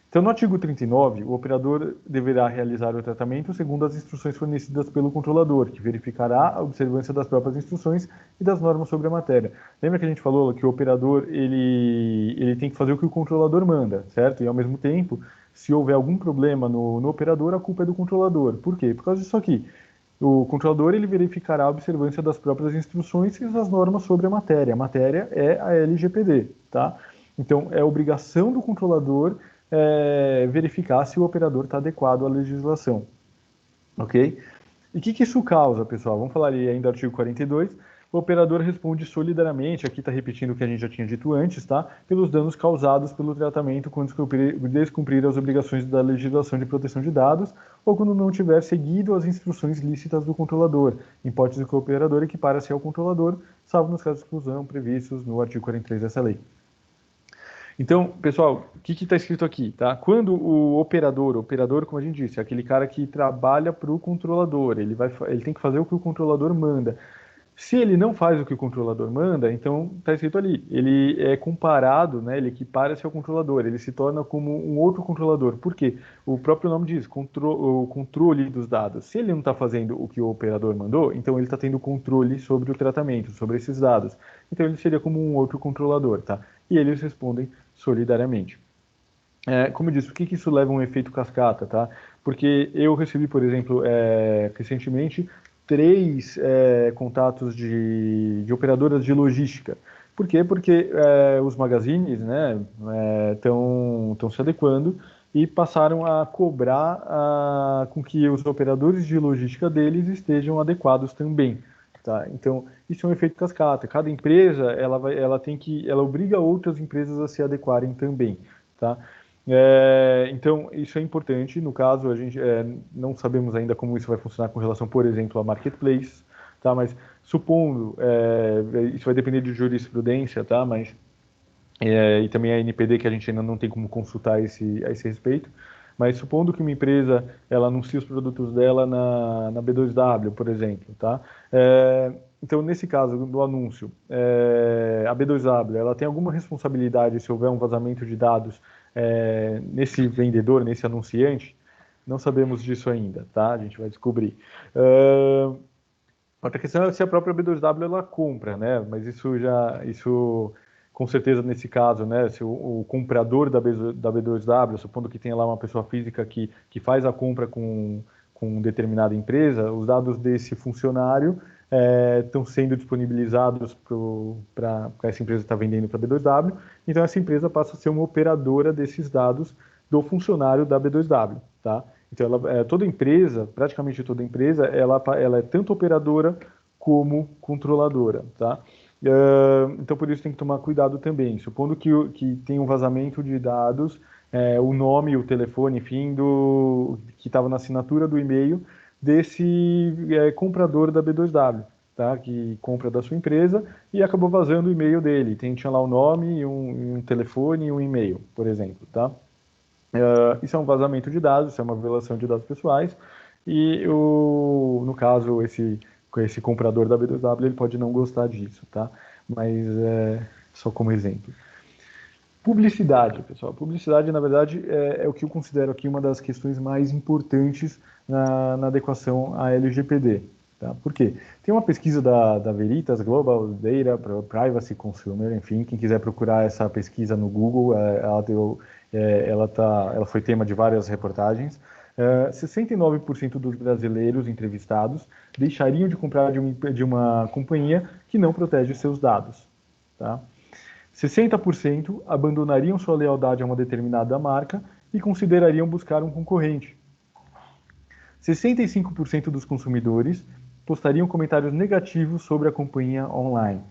Então, no artigo 39, o operador deverá realizar o tratamento segundo as instruções fornecidas pelo controlador, que verificará a observância das próprias instruções e das normas sobre a matéria. Lembra que a gente falou que o operador ele tem que fazer o que o controlador manda, certo? E, ao mesmo tempo, se houver algum problema no operador, a culpa é do controlador. Por quê? Por causa disso aqui. O controlador ele verificará a observância das próprias instruções e das normas sobre a matéria. A matéria é a LGPD, tá? Então, é obrigação do controlador verificar se o operador está adequado à legislação, ok? E o que isso causa, pessoal? Vamos falar aí ainda do artigo 42. O operador responde solidariamente, aqui está repetindo o que a gente já tinha dito antes, tá? Pelos danos causados pelo tratamento quando descumprir as obrigações da legislação de proteção de dados ou quando não tiver seguido as instruções lícitas do controlador, em hipótese que o operador equipara-se ao controlador, salvo nos casos de exclusão previstos no artigo 43 dessa lei. Então, pessoal, o que está escrito aqui? Tá? Quando o operador, como a gente disse, é aquele cara que trabalha para o controlador, ele tem que fazer o que o controlador manda. Se ele não faz o que o controlador manda, então está escrito ali, ele é comparado, né, ele equipara-se ao controlador, ele se torna como um outro controlador. Por quê? O próprio nome diz, o controle dos dados. Se ele não está fazendo o que o operador mandou, então ele está tendo controle sobre o tratamento, sobre esses dados. Então ele seria como um outro controlador, tá? E eles respondem solidariamente. Como eu disse, por que isso leva a um efeito cascata, tá? Porque eu recebi, por exemplo, recentemente, 3 contatos de operadoras de logística. Por quê? Porque os magazines, né, estão se adequando e passaram a cobrar com que os operadores de logística deles estejam adequados também. Tá? Então, isso é um efeito cascata. Cada empresa, ela obriga outras empresas a se adequarem também, tá? Então, isso é importante. No caso, a gente não sabemos ainda como isso vai funcionar com relação, por exemplo, a marketplace, tá? Mas supondo, isso vai depender de jurisprudência, tá? Mas e também a NPD, que a gente ainda não tem como consultar a esse respeito. Mas supondo que uma empresa ela anuncie os produtos dela na B2W, por exemplo, tá? Então, nesse caso do anúncio, a B2W ela tem alguma responsabilidade se houver um vazamento de dados nesse vendedor, nesse anunciante? Não sabemos disso ainda, tá? A gente vai descobrir. Outra questão é se a própria B2W ela compra, né? Mas isso com certeza nesse caso, né? Se o comprador da B2W, supondo que tenha lá uma pessoa física que faz a compra com determinada empresa, os dados desse funcionário estão sendo disponibilizados para essa empresa que está vendendo para a B2W, então essa empresa passa a ser uma operadora desses dados do funcionário da B2W, tá? Então, toda empresa, praticamente toda empresa, ela é tanto operadora como controladora, tá? Então, por isso tem que tomar cuidado também. Supondo que tem um vazamento de dados, o nome, o telefone, enfim, que estava na assinatura do e-mail desse comprador da B2W, tá? Que compra da sua empresa e acabou vazando o e-mail dele. Tinha lá o nome, um telefone e um e-mail, por exemplo, tá? Isso é um vazamento de dados, isso é uma violação de dados pessoais, e no caso, esse comprador da B2W, ele pode não gostar disso, tá? Mas só como exemplo. Publicidade, pessoal. Publicidade, na verdade, é o que eu considero aqui uma das questões mais importantes na adequação à LGPD. Tá? Por quê? Tem uma pesquisa da Veritas Global Data Privacy Consumer, enfim, quem quiser procurar essa pesquisa no Google, ela foi tema de várias reportagens. 69% dos brasileiros entrevistados deixariam de comprar de uma companhia que não protege seus dados. Tá? 60% abandonariam sua lealdade a uma determinada marca e considerariam buscar um concorrente. 65% dos consumidores postariam comentários negativos sobre a companhia online.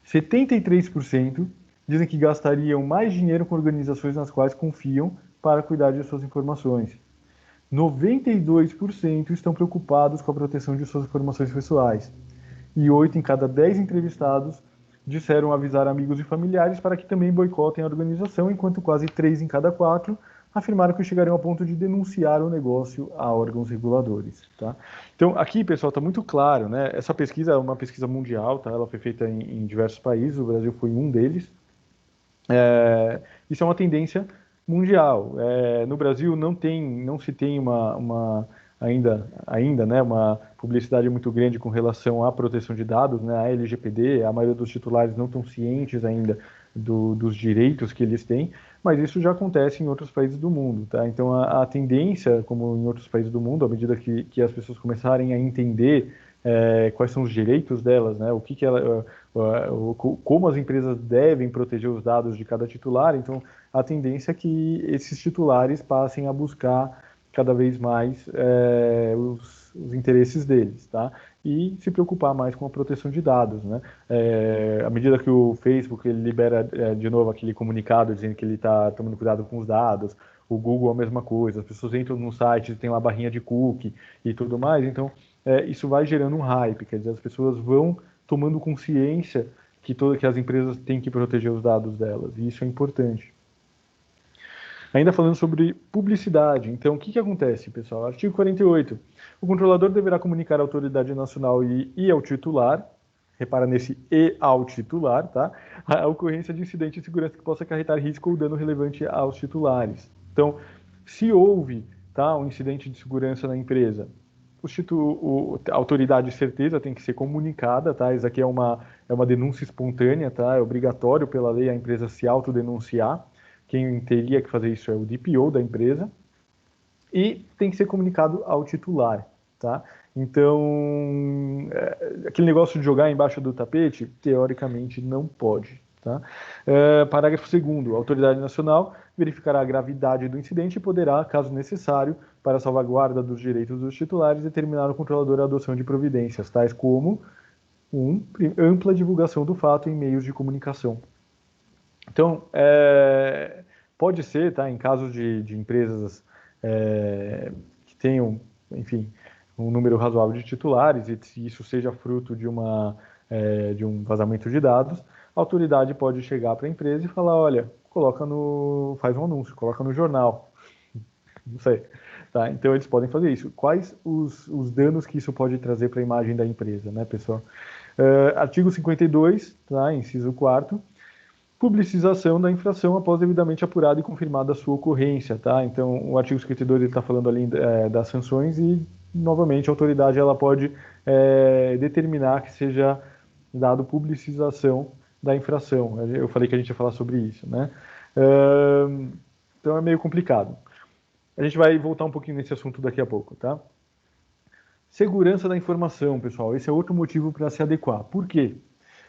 73% dizem que gastariam mais dinheiro com organizações nas quais confiam para cuidar de suas informações. 92% estão preocupados com a proteção de suas informações pessoais. E 8 em cada 10 entrevistados disseram avisar amigos e familiares para que também boicotem a organização, enquanto quase 3 em cada 4 afirmaram que chegariam ao ponto de denunciar o negócio a órgãos reguladores. Tá? Então, aqui, pessoal, está muito claro, né? Essa pesquisa é uma pesquisa mundial, tá? Ela foi feita em diversos países, o Brasil foi um deles. Isso é uma tendência mundial. No Brasil não se tem ainda, né, uma publicidade muito grande com relação à proteção de dados, né, a LGPD. A maioria dos titulares não estão cientes ainda dos direitos que eles têm, mas isso já acontece em outros países do mundo, tá? Então a tendência, como em outros países do mundo, à medida que as pessoas começarem a entender quais são os direitos delas, né, como as empresas devem proteger os dados de cada titular, então a tendência é que esses titulares passem a buscar cada vez mais os interesses deles, tá? E se preocupar mais com a proteção de dados, né? À medida que o Facebook ele libera de novo aquele comunicado dizendo que ele está tomando cuidado com os dados, o Google a mesma coisa, as pessoas entram no site e tem lá a barrinha de cookie e tudo mais, então isso vai gerando um hype, quer dizer, as pessoas vão tomando consciência que as empresas têm que proteger os dados delas, e isso é importante. Ainda falando sobre publicidade. Então, o que acontece, pessoal? Artigo 48. O controlador deverá comunicar à autoridade nacional e ao titular, repara nesse e ao titular, tá? A ocorrência de incidente de segurança que possa acarretar risco ou dano relevante aos titulares. Então, se houve, tá, um incidente de segurança na empresa, a autoridade de certeza tem que ser comunicada, tá? Isso aqui é uma denúncia espontânea, tá? É obrigatório pela lei a empresa se autodenunciar. Quem teria que fazer isso é o DPO da empresa e tem que ser comunicado ao titular, tá? Então, aquele negócio de jogar embaixo do tapete, teoricamente não pode, tá? Parágrafo 2º, a autoridade nacional verificará a gravidade do incidente e poderá, caso necessário, para a salvaguarda dos direitos dos titulares, determinar o controlador a adoção de providências, tais como ampla divulgação do fato em meios de comunicação. Então, pode ser, tá, em casos de empresas que tenham, enfim, um número razoável de titulares, e se isso seja fruto de um vazamento de dados, a autoridade pode chegar para a empresa e falar, olha, faz um anúncio, coloca no jornal, não sei. Tá? Então, eles podem fazer isso. Quais os danos que isso pode trazer para a imagem da empresa, né, pessoal? Artigo 52, tá, inciso 4º, publicização da infração após devidamente apurada e confirmada a sua ocorrência, tá? Então, o artigo 52 está falando ali das sanções e, novamente, a autoridade ela pode determinar que seja dado publicização da infração. Eu falei que a gente ia falar sobre isso, né? Então, é meio complicado. A gente vai voltar um pouquinho nesse assunto daqui a pouco, tá? Segurança da informação, pessoal. Esse é outro motivo para se adequar. Por quê?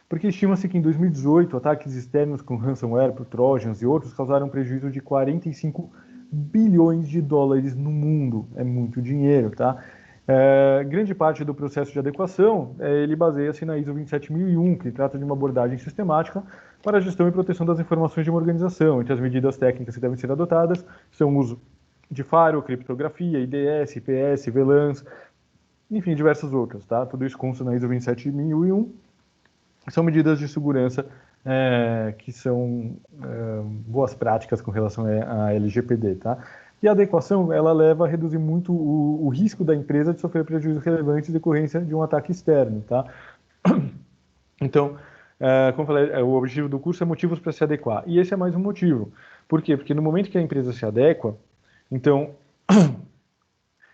Porque estima-se que em 2018, ataques externos com ransomware, por trojans e outros causaram prejuízo de 45 bilhões de dólares no mundo. É muito dinheiro, tá? Grande parte do processo de adequação, ele baseia-se na ISO 27001, que trata de uma abordagem sistemática para a gestão e proteção das informações de uma organização. Entre as medidas técnicas que devem ser adotadas são o uso de firewall, criptografia, IDS, IPS, VLANs, enfim, diversas outras, tá? Tudo isso consta na ISO 27001. São medidas de segurança que são boas práticas com relação à LGPD, tá? E a adequação, ela leva a reduzir muito o risco da empresa de sofrer prejuízos relevantes em decorrência de um ataque externo, tá? Então, como eu falei, o objetivo do curso é motivos para se adequar. E esse é mais um motivo. Por quê? Porque no momento que a empresa se adequa, então,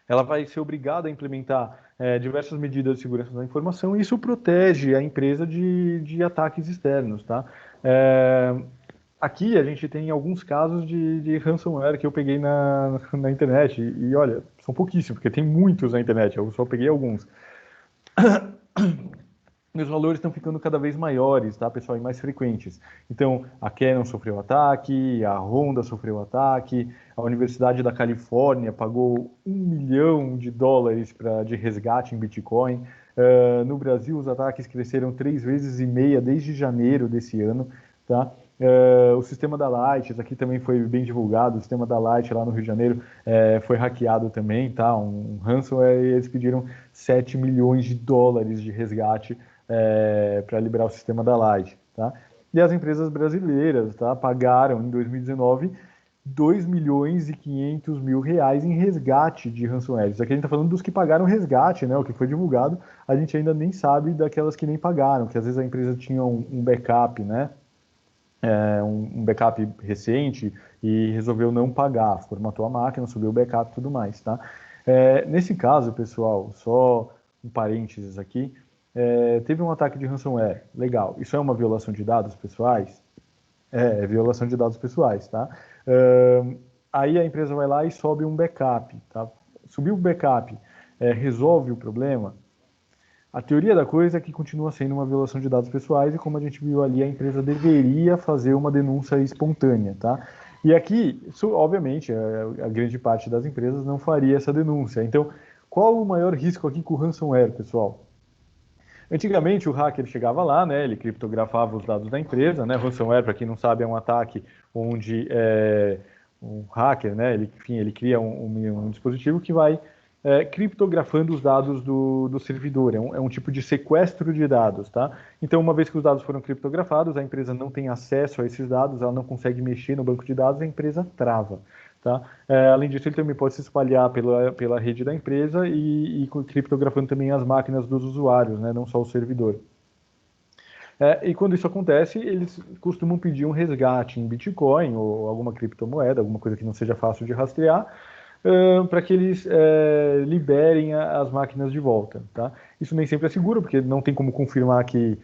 ela vai ser obrigada a implementar diversas medidas de segurança da informação e isso protege a empresa de ataques externos, tá? Aqui a gente tem alguns casos de ransomware que eu peguei na internet e olha, são pouquíssimos, porque tem muitos na internet, eu só peguei alguns. E os valores estão ficando cada vez maiores, tá, pessoal, e mais frequentes. Então, a Canon sofreu ataque, a Honda sofreu ataque, a Universidade da Califórnia pagou $1 milhão de resgate em Bitcoin. No Brasil, os ataques cresceram 3,5 vezes desde janeiro desse ano, tá? O sistema da Light, aqui também foi bem divulgado, o sistema da Light lá no Rio de Janeiro foi hackeado também, tá? Um ransomware, e eles pediram $7 milhões de resgate para liberar o sistema da Light, tá? E as empresas brasileiras, tá, pagaram em 2019 2 milhões e 500 mil reais em resgate de ransomware. Isso aqui a gente está falando dos que pagaram resgate, né? O que foi divulgado, a gente ainda nem sabe daquelas que nem pagaram, que às vezes a empresa tinha um backup, né? Um backup recente e resolveu não pagar, formatou a máquina, subiu o backup e tudo mais, tá? Nesse caso, pessoal, só um parênteses aqui, teve um ataque de ransomware, legal, isso é uma violação de dados pessoais? É violação de dados pessoais, tá? Aí a empresa vai lá e sobe um backup, tá? Subiu o backup, resolve o problema? A teoria da coisa é que continua sendo uma violação de dados pessoais e, como a gente viu ali, a empresa deveria fazer uma denúncia espontânea, tá? E aqui, obviamente, a grande parte das empresas não faria essa denúncia. Então, qual o maior risco aqui com o ransomware, pessoal? Antigamente, o hacker chegava lá, né, ele criptografava os dados da empresa, né, ransomware, para quem não sabe, é um ataque onde um hacker, né, ele cria um dispositivo que vai criptografando os dados do servidor. É um tipo de sequestro de dados, tá? Então, uma vez que os dados foram criptografados, a empresa não tem acesso a esses dados, ela não consegue mexer no banco de dados, a empresa trava. Tá? Além disso, ele também pode se espalhar pela rede da empresa e criptografando também as máquinas dos usuários, né? Não só o servidor. E quando isso acontece, eles costumam pedir um resgate em Bitcoin ou alguma criptomoeda, alguma coisa que não seja fácil de rastrear, para que eles liberem as máquinas de volta. Tá? Isso nem sempre é seguro, porque não tem como confirmar que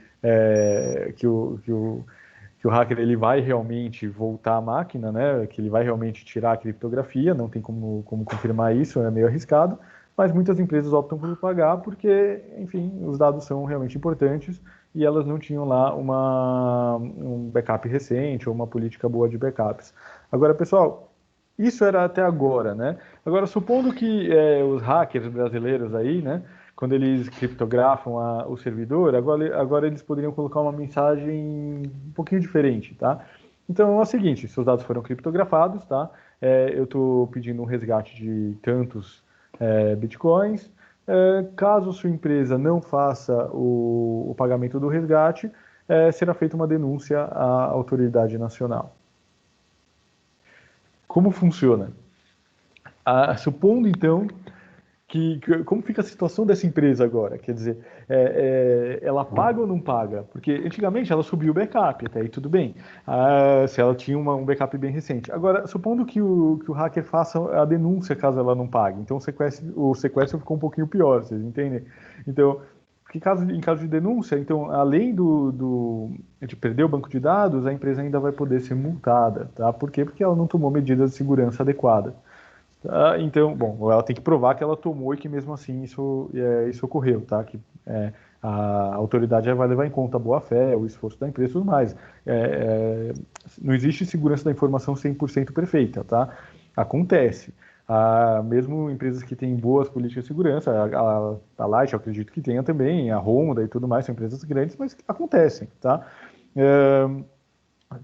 o hacker ele vai realmente voltar a máquina, né? Que ele vai realmente tirar a criptografia, não tem como confirmar isso, é meio arriscado, mas muitas empresas optam por pagar porque, enfim, os dados são realmente importantes e elas não tinham lá um backup recente ou uma política boa de backups. Agora, pessoal, isso era até agora, né? Agora, supondo que os hackers brasileiros aí, né, quando eles criptografam o servidor, agora eles poderiam colocar uma mensagem um pouquinho diferente, tá? Então é o seguinte, seus dados foram criptografados, tá? Eu estou pedindo um resgate de tantos bitcoins. Caso sua empresa não faça o pagamento do resgate, será feita uma denúncia à autoridade nacional. Como funciona? Supondo, então, como fica a situação dessa empresa agora? Quer dizer, ela paga ou não paga? Porque antigamente ela subiu o backup, até aí tudo bem. Se ela tinha um backup bem recente. Agora, supondo que o hacker faça a denúncia caso ela não pague. Então o sequestro ficou um pouquinho pior, vocês entendem? Então, porque em caso de denúncia, então, além de perder o banco de dados, a empresa ainda vai poder ser multada, tá? Por quê? Porque ela não tomou medidas de segurança adequadas. Então, bom, ela tem que provar que ela tomou e que mesmo assim isso ocorreu, tá? Que a autoridade já vai levar em conta a boa-fé, o esforço da empresa e tudo mais. Não existe segurança da informação 100% perfeita, tá? Acontece. Mesmo empresas que têm boas políticas de segurança, a Light eu acredito que tenha também, a Honda e tudo mais, são empresas grandes, mas acontecem, tá?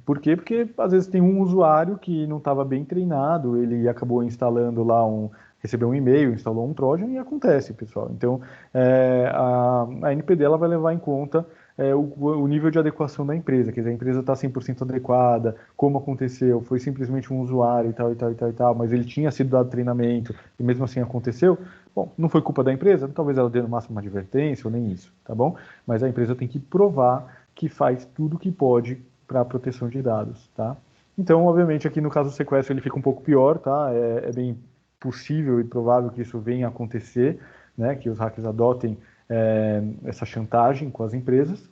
Por quê? Porque às vezes tem um usuário que não estava bem treinado, ele acabou instalando lá recebeu um e-mail, instalou um Trojan e acontece, pessoal. Então, a NPD ela vai levar em conta o nível de adequação da empresa, quer dizer, a empresa está 100% adequada, como aconteceu, foi simplesmente um usuário e tal, e tal, e tal, e tal, mas ele tinha sido dado treinamento e mesmo assim aconteceu. Bom, não foi culpa da empresa, talvez ela dê no máximo uma advertência ou nem isso, tá bom? Mas a empresa tem que provar que faz tudo o que pode para a proteção de dados, tá? Então, obviamente, aqui no caso do sequestro ele fica um pouco pior, tá? É bem possível e provável que isso venha a acontecer, né? Que os hackers adotem essa chantagem com as empresas.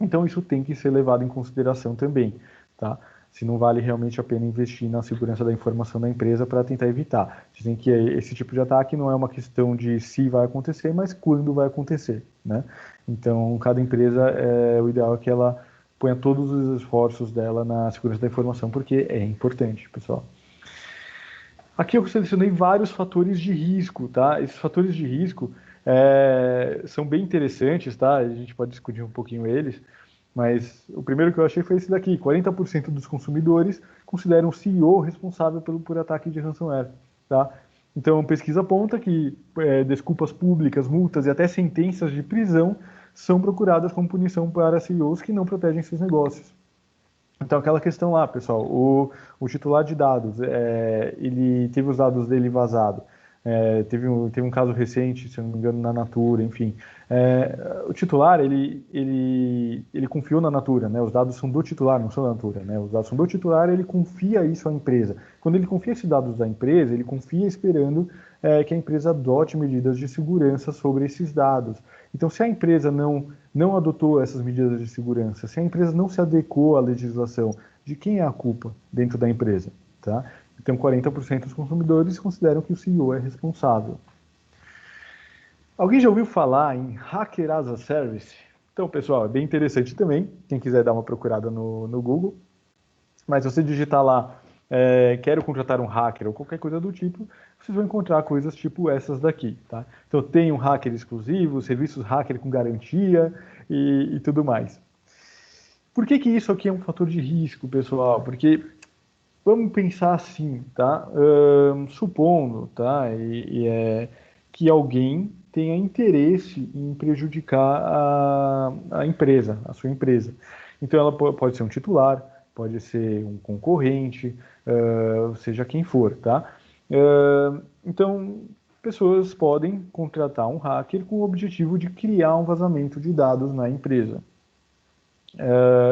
Então, isso tem que ser levado em consideração também, tá? Se não vale realmente a pena investir na segurança da informação da empresa para tentar evitar. Dizem que esse tipo de ataque não é uma questão de se vai acontecer, mas quando vai acontecer, né? Então, cada empresa, o ideal é que ela ponha todos os esforços dela na segurança da informação, porque é importante, pessoal. Aqui eu selecionei vários fatores de risco, tá? Esses fatores de risco são bem interessantes, tá? A gente pode discutir um pouquinho eles, mas o primeiro que eu achei foi esse daqui. 40% dos consumidores consideram o CEO responsável por ataque de ransomware, tá? Então, pesquisa aponta que desculpas públicas, multas e até sentenças de prisão são procuradas como punição para CEOs que não protegem seus negócios. Então, aquela questão lá, pessoal, o titular de dados, ele teve os dados dele vazados. Teve um caso recente, se eu não me engano, na Natura, enfim. O titular, ele confiou na Natura, né? Os dados são do titular, não são da Natura, né? Os dados são do titular, ele confia isso à empresa. Quando ele confia esses dados da empresa, ele confia esperando que a empresa adote medidas de segurança sobre esses dados. Então, se a empresa não adotou essas medidas de segurança, se a empresa não se adequou à legislação, de quem é a culpa dentro da empresa? Tá? Então, 40% dos consumidores consideram que o CEO é responsável. Alguém já ouviu falar em Hacker as a Service? Então, pessoal, é bem interessante também, quem quiser dar uma procurada no Google. Mas se você digitar lá, quero contratar um hacker ou qualquer coisa do tipo, vocês vão encontrar coisas tipo essas daqui, tá? Então, tem um hacker exclusivo, serviços hacker com garantia e tudo mais. Por que isso aqui é um fator de risco, pessoal? Porque vamos pensar assim, tá? Supondo, tá? que alguém tenha interesse em prejudicar a empresa, a sua empresa. Então, ela pode ser um titular, pode ser um concorrente, seja quem for, tá? Então, pessoas podem contratar um hacker com o objetivo de criar um vazamento de dados na empresa.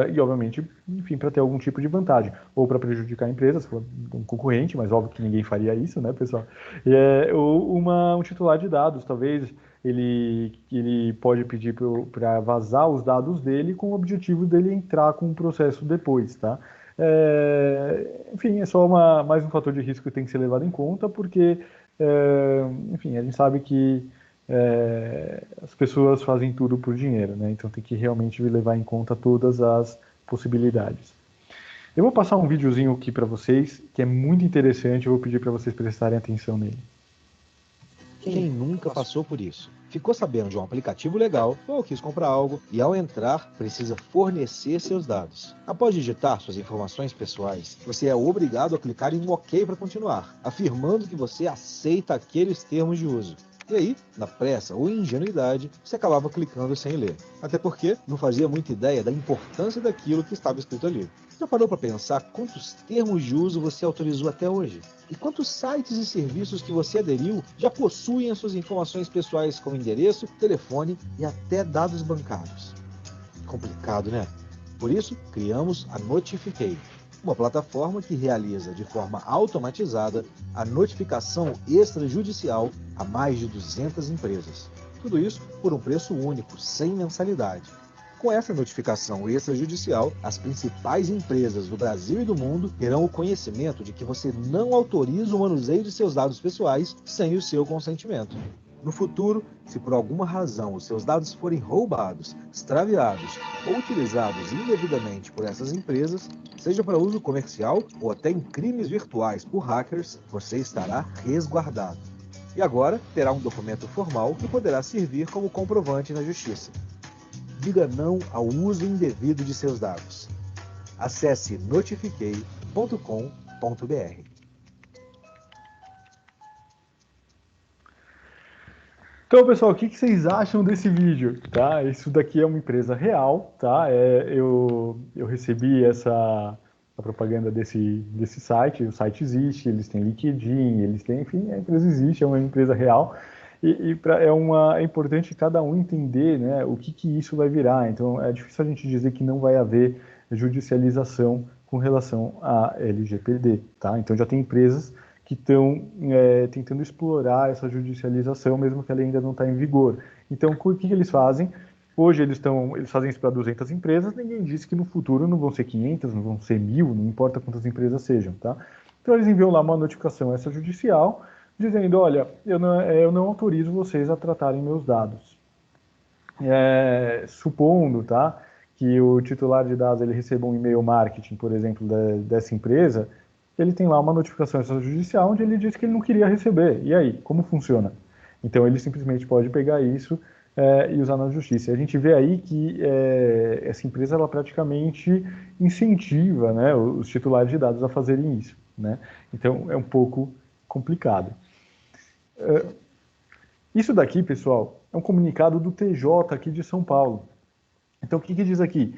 E, obviamente, enfim, para ter algum tipo de vantagem. Ou para prejudicar a empresa, se for um concorrente, mas óbvio que ninguém faria isso, né, pessoal? Ou um titular de dados, talvez ele pode pedir para vazar os dados dele com o objetivo dele entrar com um processo depois, tá? Enfim, é só mais um fator de risco que tem que ser levado em conta, porque, enfim, a gente sabe que as pessoas fazem tudo por dinheiro, né? Então tem que realmente levar em conta todas as possibilidades. Eu vou passar um videozinho aqui para vocês, que é muito interessante, eu vou pedir para vocês prestarem atenção nele. Quem nunca passou por isso? Ficou sabendo de um aplicativo legal ou quis comprar algo e, ao entrar, precisa fornecer seus dados. Após digitar suas informações pessoais, você é obrigado a clicar em um OK para continuar, afirmando que você aceita aqueles termos de uso. E aí, na pressa ou ingenuidade, você acabava clicando sem ler. Até porque não fazia muita ideia da importância daquilo que estava escrito ali. Já parou para pensar quantos termos de uso você autorizou até hoje? E quantos sites e serviços que você aderiu já possuem as suas informações pessoais como endereço, telefone e até dados bancários? Complicado, né? Por isso, criamos a Notifiquei, uma plataforma que realiza de forma automatizada a notificação extrajudicial a mais de 200 empresas. Tudo isso por um preço único, sem mensalidade. Com essa notificação extrajudicial, as principais empresas do Brasil e do mundo terão o conhecimento de que você não autoriza o manuseio de seus dados pessoais sem o seu consentimento. No futuro, se por alguma razão os seus dados forem roubados, extraviados ou utilizados indevidamente por essas empresas, seja para uso comercial ou até em crimes virtuais por hackers, você estará resguardado. E agora terá um documento formal que poderá servir como comprovante na justiça. Diga não ao uso indevido de seus dados. Acesse notifiquei.com.br. Então, pessoal, o que vocês acham desse vídeo? Tá? Isso daqui é uma empresa real, tá? Eu recebi a propaganda desse site, o site existe, eles têm LinkedIn, eles têm, enfim, a empresa existe, é uma empresa real. É importante cada um entender, né, o que isso vai virar. Então, é difícil a gente dizer que não vai haver judicialização com relação à LGPD, tá? Então, já tem empresas que estão tentando explorar essa judicialização, mesmo que ela ainda não está em vigor. Então, o que eles fazem? Hoje eles fazem isso para 200 empresas, ninguém disse que no futuro não vão ser 500, não vão ser 1000, não importa quantas empresas sejam, tá? Então eles enviam lá uma notificação extrajudicial, dizendo, olha, eu não autorizo vocês a tratarem meus dados. Supondo, tá, que o titular de dados ele receba um e-mail marketing, por exemplo, dessa empresa, ele tem lá uma notificação extrajudicial onde ele diz que ele não queria receber. E aí, como funciona? Então, ele simplesmente pode pegar isso e usar na justiça. A gente vê aí que essa empresa ela praticamente incentiva, né, os titulares de dados a fazerem isso, né? Então, é um pouco complicado. Isso daqui, pessoal, é um comunicado do TJ aqui de São Paulo. Então, o que diz aqui?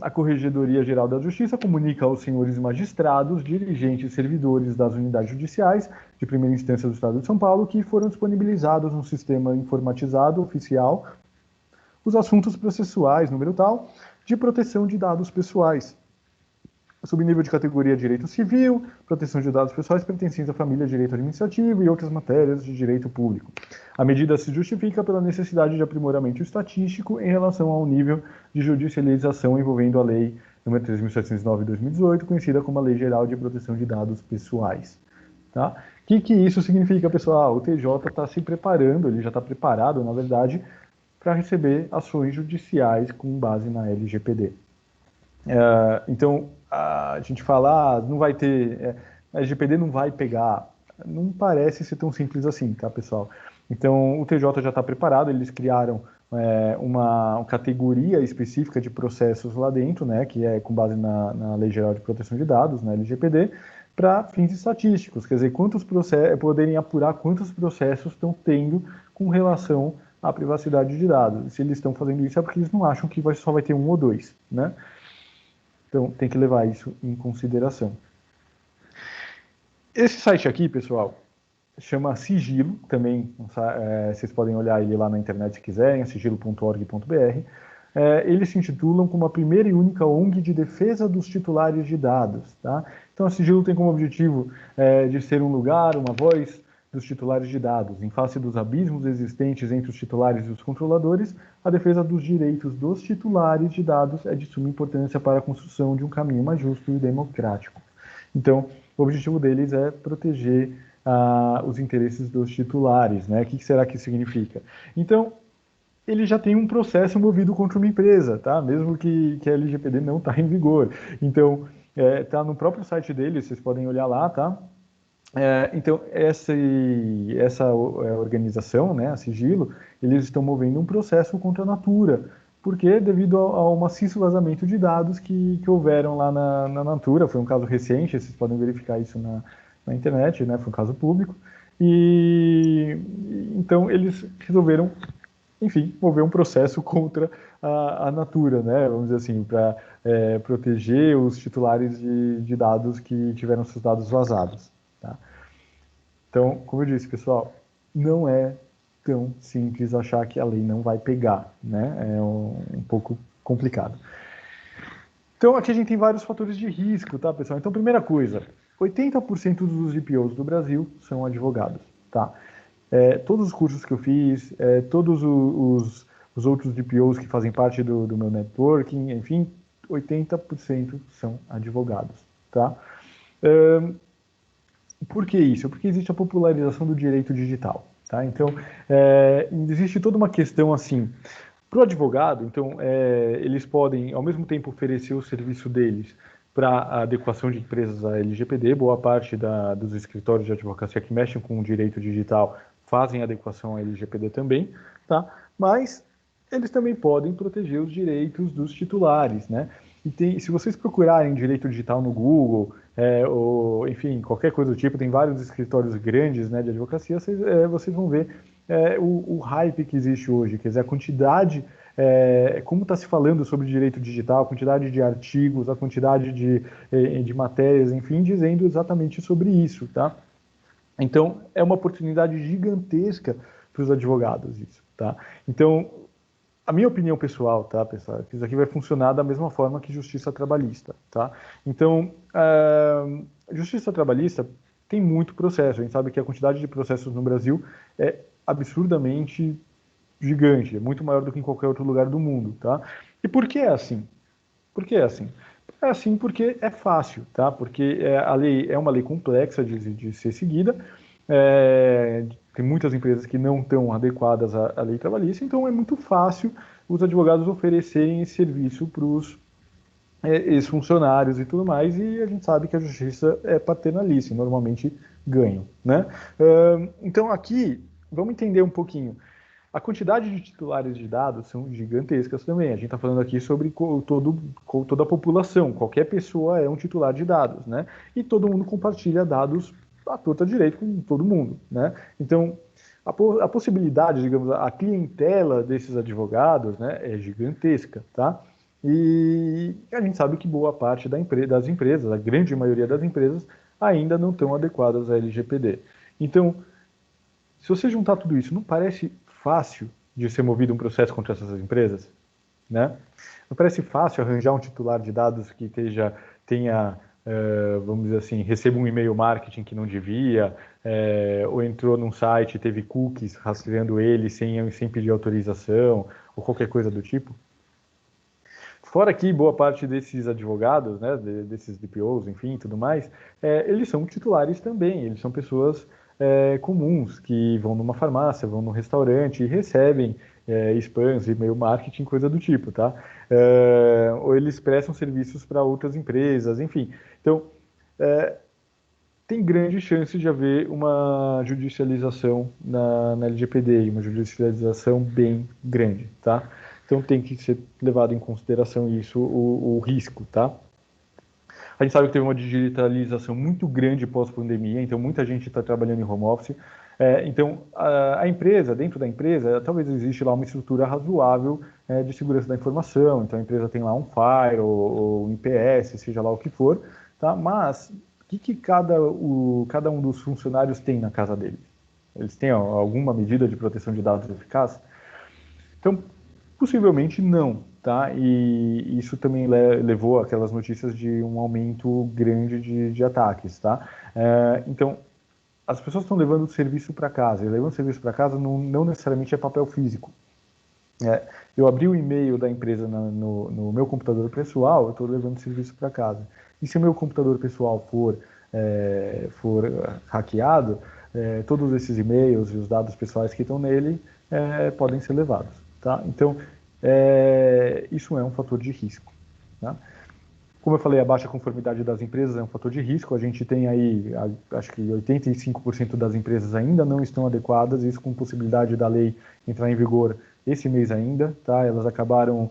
A Corregedoria Geral da Justiça comunica aos senhores magistrados, dirigentes e servidores das unidades judiciais de primeira instância do Estado de São Paulo que foram disponibilizados no sistema informatizado oficial os assuntos processuais, número tal, de proteção de dados pessoais. Subnível de categoria Direito Civil, proteção de dados pessoais pertencentes à família Direito Administrativo e outras matérias de direito público. A medida se justifica pela necessidade de aprimoramento estatístico em relação ao nível de judicialização envolvendo a Lei nº 3.709/2018, conhecida como a Lei Geral de Proteção de Dados Pessoais. Tá? O que isso significa, pessoal? O TJ está se preparando, ele já está preparado, na verdade, para receber ações judiciais com base na LGPD. Então, a gente fala, não vai ter, a LGPD não vai pegar, não parece ser tão simples assim, tá, pessoal? Então, o TJ já está preparado, eles criaram uma categoria específica de processos lá dentro, né, que é com base na Lei Geral de Proteção de Dados, na LGPD, para fins estatísticos, quer dizer, poderem apurar quantos processos estão tendo com relação à privacidade de dados. E se eles estão fazendo isso é porque eles não acham que só vai ter um ou dois, né? Então, tem que levar isso em consideração. Esse site aqui, pessoal, chama Sigilo, também vocês podem olhar ele lá na internet se quiserem, sigilo.org.br. Eles se intitulam como a primeira e única ONG de defesa dos titulares de dados. Tá? Então, a Sigilo tem como objetivo de ser um lugar, uma voz dos titulares de dados. Em face dos abismos existentes entre os titulares e os controladores, a defesa dos direitos dos titulares de dados é de suma importância para a construção de um caminho mais justo e democrático. Então, o objetivo deles é proteger os interesses dos titulares, né? O que será que isso significa? Então, ele já tem um processo movido contra uma empresa, tá? Mesmo que a LGPD não está em vigor. Então, está no próprio site dele, vocês podem olhar lá, tá? Então, essa organização, né, a Sigilo, eles estão movendo um processo contra a Natura, porque devido ao maciço vazamento de dados que houveram lá na Natura, foi um caso recente, vocês podem verificar isso na internet, né, foi um caso público, e então eles resolveram, enfim, mover um processo contra a Natura, né, vamos dizer assim, para proteger os titulares de dados que tiveram seus dados vazados. Tá? Então, como eu disse, pessoal, não é tão simples achar que a lei não vai pegar, né? É um pouco complicado. Então, aqui a gente tem vários fatores de risco, tá, pessoal? Então, primeira coisa, 80% dos DPOs do Brasil são advogados, tá? Todos os cursos que eu fiz, todos os outros DPOs que fazem parte do meu networking, enfim, 80% são advogados, tá? Por que isso? Porque existe a popularização do direito digital. Tá? Então, existe toda uma questão assim. Para o advogado, então, eles podem, ao mesmo tempo, oferecer o serviço deles para a adequação de empresas à LGPD. Boa parte dos escritórios de advocacia que mexem com o direito digital fazem adequação à LGPD também. Tá? Mas eles também podem proteger os direitos dos titulares, né? E se vocês procurarem direito digital no Google, ou, enfim, qualquer coisa do tipo, tem vários escritórios grandes, né, de advocacia, vocês vão ver o hype que existe hoje, quer dizer, a quantidade, como está se falando sobre direito digital, a quantidade de artigos, a quantidade de matérias, enfim, dizendo exatamente sobre isso, tá? Então, é uma oportunidade gigantesca para os advogados isso, tá? Então, a minha opinião pessoal, tá, pessoal, que isso aqui vai funcionar da mesma forma que justiça trabalhista, tá? Então, justiça trabalhista tem muito processo. A gente sabe que a quantidade de processos no Brasil é absurdamente gigante, é muito maior do que em qualquer outro lugar do mundo, tá? E por que é assim? Por que é assim? É assim porque é fácil, tá? Porque a lei é uma lei complexa de ser seguida, tem muitas empresas que não estão adequadas à lei trabalhista, então é muito fácil os advogados oferecerem esse serviço para os ex-funcionários e tudo mais, e a gente sabe que a justiça é paternalista, e normalmente ganham, né? Então aqui, vamos entender um pouquinho. A quantidade de titulares de dados são gigantescas também. A gente está falando aqui sobre toda a população. Qualquer pessoa é um titular de dados, né? E todo mundo compartilha dados à torta direito com todo mundo, né? Então, a possibilidade, digamos, a clientela desses advogados, né, é gigantesca, tá? E a gente sabe que boa parte das empresas, a grande maioria das empresas, ainda não estão adequadas à LGPD. Então, se você juntar tudo isso, não parece fácil de ser movido um processo contra essas empresas, né? Não parece fácil arranjar um titular de dados que tenha, vamos dizer assim, receba um e-mail marketing que não devia, ou entrou num site e teve cookies rastreando ele sem pedir autorização, ou qualquer coisa do tipo? Fora que boa parte desses advogados, né, desses DPOs, enfim, tudo mais, eles são titulares também, eles são pessoas comuns, que vão numa farmácia, vão num restaurante e recebem spams, e-mail marketing, coisa do tipo, tá? Ou eles prestam serviços para outras empresas, enfim. Então, tem grande chance de haver uma judicialização na LGPD, uma judicialização bem grande, tá? Então tem que ser levado em consideração isso, o risco, tá? A gente sabe que teve uma digitalização muito grande pós-pandemia, então muita gente está trabalhando em home office. Então, a empresa, dentro da empresa, talvez existe lá uma estrutura razoável de segurança da informação. Então, a empresa tem lá um Fire ou um IPS, seja lá o que for, tá? Mas o que cada um dos funcionários tem na casa deles? Eles têm alguma medida de proteção de dados eficaz? Então, possivelmente não, tá? E isso também levou aquelas notícias de um aumento grande de ataques, tá? Então, as pessoas estão levando o serviço para casa, e levando o serviço para casa não necessariamente é papel físico. Eu abri o e-mail da empresa no meu computador pessoal, eu estou levando o serviço para casa. E se o meu computador pessoal for hackeado, todos esses e-mails e os dados pessoais que estão nele podem ser levados. Tá? Então, isso é um fator de risco. Tá? Como eu falei, a baixa conformidade das empresas é um fator de risco. A gente tem aí, acho que 85% das empresas ainda não estão adequadas, isso com possibilidade da lei entrar em vigor esse mês ainda. Tá? Elas acabaram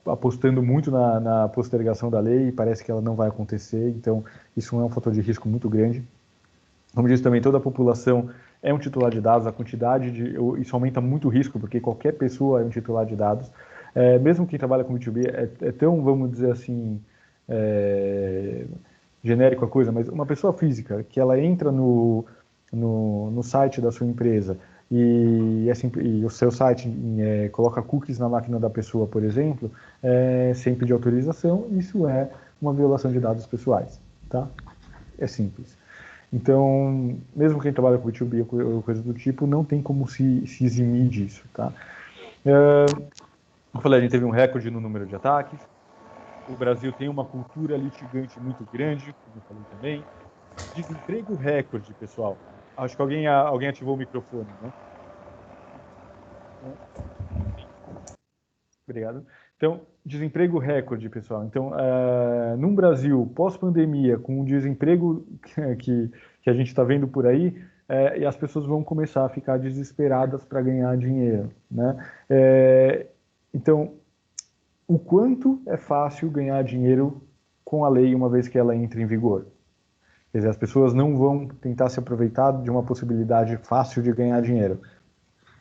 apostando muito na postergação da lei e parece que ela não vai acontecer, então isso é um fator de risco muito grande. Como disse também, toda a população é um titular de dados, a quantidade isso aumenta muito o risco, porque qualquer pessoa é um titular de dados. Mesmo quem trabalha com B2B é tão, vamos dizer assim, genérico a coisa, mas uma pessoa física que ela entra no site da sua empresa e o seu site coloca cookies na máquina da pessoa, por exemplo, sem pedir autorização, isso é uma violação de dados pessoais, tá? É simples. Então, mesmo quem trabalha com B2B ou coisa do tipo, não tem como se eximir disso, tá? Como eu falei, a gente teve um recorde no número de ataques. O Brasil tem uma cultura litigante muito grande, como eu falei também. Desemprego recorde, pessoal. Acho que alguém ativou o microfone, né? Obrigado. Então, desemprego recorde, pessoal. Então, num Brasil pós-pandemia, com o desemprego que a gente está vendo por aí, e as pessoas vão começar a ficar desesperadas para ganhar dinheiro, né? Então, o quanto é fácil ganhar dinheiro com a lei uma vez que ela entra em vigor? Quer dizer, as pessoas não vão tentar se aproveitar de uma possibilidade fácil de ganhar dinheiro.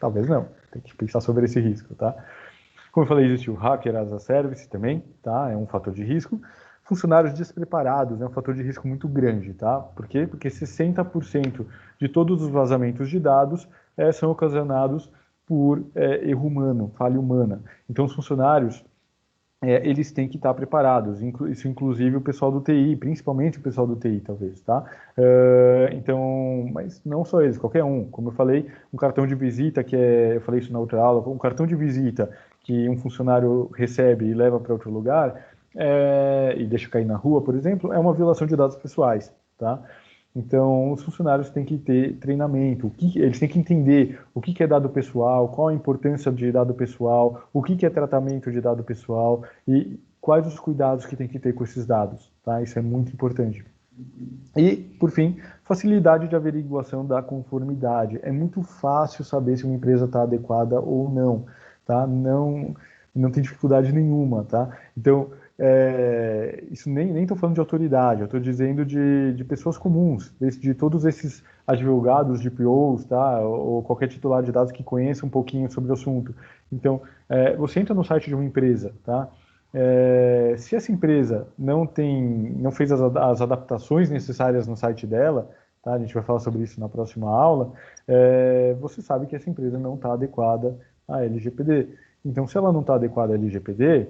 Talvez não. Tem que pensar sobre esse risco, tá? Como eu falei, existe o hacker as a service também, tá? É um fator de risco. Funcionários despreparados é um fator de risco muito grande, tá? Por quê? Porque 60% de todos os vazamentos de dados são ocasionados por erro humano, falha humana. Então, os funcionários eles têm que estar preparados, isso inclusive o pessoal do TI, principalmente o pessoal do TI, talvez, tá? Então, mas não só eles, qualquer um. Como eu falei, um cartão de visita, eu falei isso na outra aula, um cartão de visita que um funcionário recebe e leva para outro lugar, e deixa cair na rua, por exemplo, é uma violação de dados pessoais, tá? Então, os funcionários têm que ter treinamento, eles têm que entender o que é dado pessoal, qual a importância de dado pessoal, o que é tratamento de dado pessoal e quais os cuidados que tem que ter com esses dados, tá? Isso é muito importante. E, por fim, facilidade de averiguação da conformidade. É muito fácil saber se uma empresa está adequada ou não, tá? Não tem dificuldade nenhuma, tá? Então, isso nem estou falando de autoridade, eu estou dizendo de pessoas comuns, de todos esses advogados de POs, tá? Ou qualquer titular de dados que conheça um pouquinho sobre o assunto. Então, você entra no site de uma empresa, tá? Se essa empresa não fez as adaptações necessárias no site dela, tá? A gente vai falar sobre isso na próxima aula, você sabe que essa empresa não está adequada à LGPD. Então, se ela não está adequada à LGPD,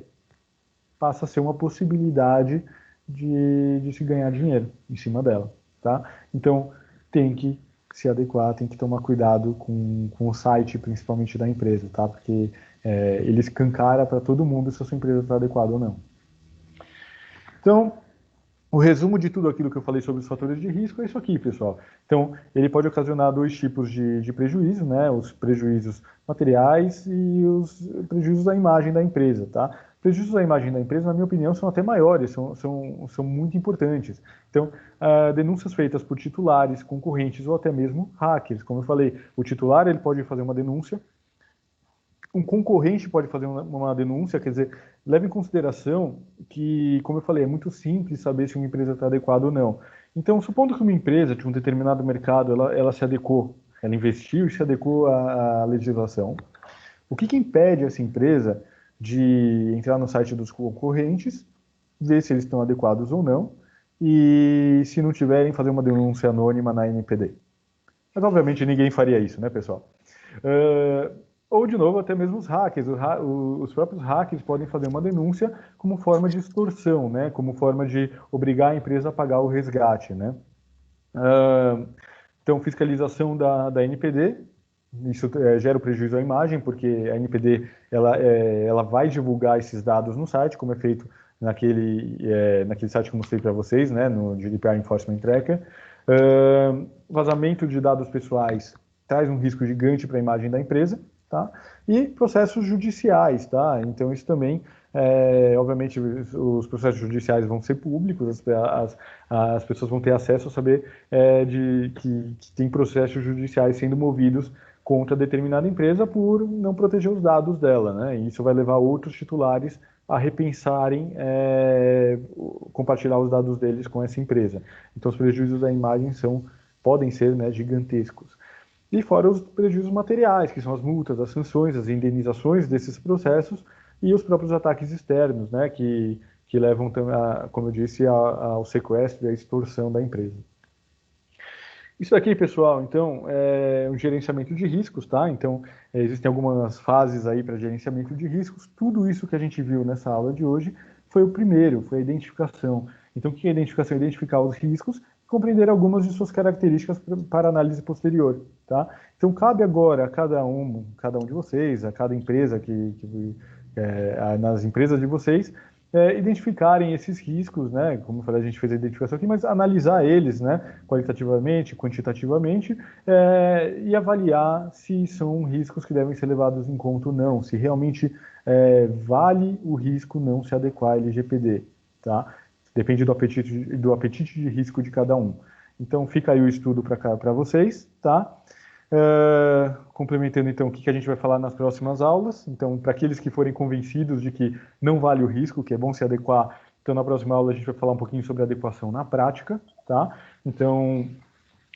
passa a ser uma possibilidade de se ganhar dinheiro em cima dela, tá? Então, tem que se adequar, tem que tomar cuidado com o site, principalmente da empresa, tá? Porque ele escancara para todo mundo se a sua empresa está adequada ou não. Então, o resumo de tudo aquilo que eu falei sobre os fatores de risco é isso aqui, pessoal. Então, ele pode ocasionar dois tipos de prejuízo, né? Os prejuízos materiais e os prejuízos da imagem da empresa, tá? Prejuízos da imagem da empresa, na minha opinião, são até maiores, são muito importantes. Então, denúncias feitas por titulares, concorrentes ou até mesmo hackers. Como eu falei, o titular ele pode fazer uma denúncia um concorrente pode fazer uma denúncia, quer dizer, leve em consideração que, como eu falei, é muito simples saber se uma empresa está adequada ou não. Então, supondo que uma empresa de um determinado mercado, ela se adequou, ela investiu e se adequou à legislação, o que impede essa empresa de entrar no site dos concorrentes, ver se eles estão adequados ou não, e se não tiverem, fazer uma denúncia anônima na NPD. Mas, obviamente, ninguém faria isso, né, pessoal? Ou, de novo, até mesmo os hackers. Os próprios hackers podem fazer uma denúncia como forma de extorsão, né? Como forma de obrigar a empresa a pagar o resgate, né? Então, fiscalização da NPD, isso gera o prejuízo à imagem, porque a NPD ela vai divulgar esses dados no site, como é feito naquele site que eu mostrei para vocês, né? No GDPR Enforcement Tracker. Vazamento de dados pessoais traz um risco gigante para a imagem da empresa, tá? E processos judiciais, tá? Então isso também, obviamente, os processos judiciais vão ser públicos, as pessoas vão ter acesso a saber que tem processos judiciais sendo movidos contra determinada empresa por não proteger os dados dela, né? E isso vai levar outros titulares a repensarem compartilhar os dados deles com essa empresa. Então os prejuízos à imagem podem ser, né, gigantescos. E fora os prejuízos materiais, que são as multas, as sanções, as indenizações desses processos e os próprios ataques externos, né, que levam, como eu disse, ao sequestro e à extorsão da empresa. Isso aqui, pessoal, então, é um gerenciamento de riscos, tá? Então, existem algumas fases aí para gerenciamento de riscos. Tudo isso que a gente viu nessa aula de hoje foi o primeiro, foi a identificação. Então, o que é a identificação? Identificar os riscos e compreender algumas de suas características para análise posterior, tá? Então, cabe agora a cada um de vocês, a cada empresa nas empresas de vocês, identificarem esses riscos, né? Como eu falei, a gente fez a identificação aqui, mas analisar eles, né? Qualitativamente, quantitativamente, e avaliar se são riscos que devem ser levados em conta ou não, se realmente vale o risco não se adequar à LGPD, tá? Depende do apetite de risco de cada um. Então, fica aí o estudo para vocês, tá? Complementando, então, o que a gente vai falar nas próximas aulas. Então, para aqueles que forem convencidos de que não vale o risco, que é bom se adequar, então, na próxima aula a gente vai falar um pouquinho sobre adequação na prática, tá? Então,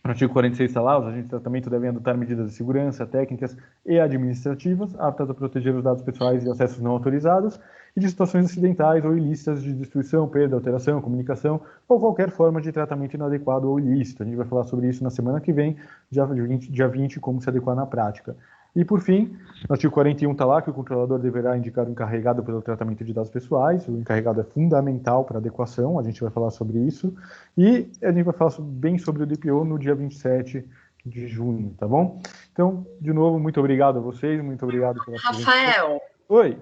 no artigo 46 está lá, os agentes de tratamento devem adotar medidas de segurança, técnicas e administrativas aptas a proteger os dados pessoais e acessos não autorizados e de situações acidentais ou ilícitas de destruição, perda, alteração, comunicação ou qualquer forma de tratamento inadequado ou ilícito. A gente vai falar sobre isso na semana que vem, dia 20, como se adequar na prática. E, por fim, no artigo 41 está lá que o controlador deverá indicar o encarregado pelo tratamento de dados pessoais. O encarregado é fundamental para a adequação, a gente vai falar sobre isso. E a gente vai falar bem sobre o DPO no dia 27 de junho, tá bom? Então, de novo, muito obrigado a vocês, muito obrigado pela presença. Rafael. Oi.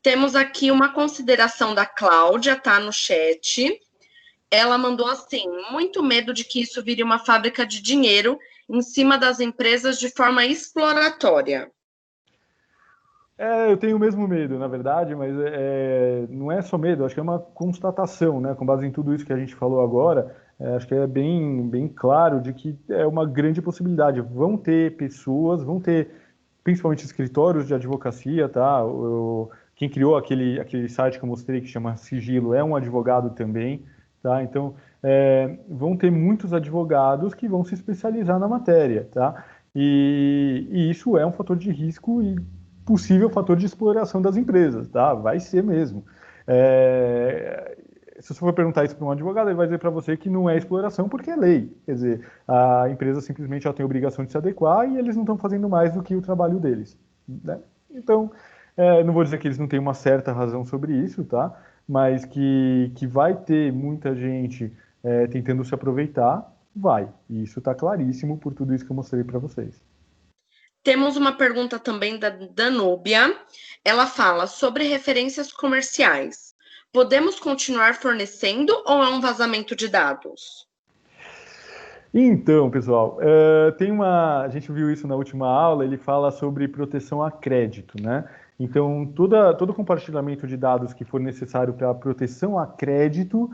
Temos aqui uma consideração da Cláudia, tá no chat. Ela mandou assim: muito medo de que isso vire uma fábrica de dinheiro em cima das empresas de forma exploratória. Eu tenho o mesmo medo, na verdade, mas não é só medo, acho que é uma constatação, né? Com base em tudo isso que a gente falou agora, acho que é bem claro de que é uma grande possibilidade. Vão ter pessoas, principalmente escritórios de advocacia, tá? Quem criou aquele site que eu mostrei que chama Sigilo é um advogado também, tá? Então, vão ter muitos advogados que vão se especializar na matéria, tá? E isso é um fator de risco e possível fator de exploração das empresas, tá? Vai ser mesmo. Se você for perguntar isso para um advogado, ele vai dizer para você que não é exploração porque é lei. Quer dizer, a empresa simplesmente ela tem a obrigação de se adequar e eles não estão fazendo mais do que o trabalho deles, né? Então, não vou dizer que eles não têm uma certa razão sobre isso, tá? Mas que vai ter muita gente tentando se aproveitar, vai. E isso está claríssimo por tudo isso que eu mostrei para vocês. Temos uma pergunta também da Danúbia. Ela fala sobre referências comerciais. Podemos continuar fornecendo ou é um vazamento de dados? Então, pessoal, a gente viu isso na última aula, ele fala sobre proteção a crédito, né? Então, todo compartilhamento de dados que for necessário para proteção a crédito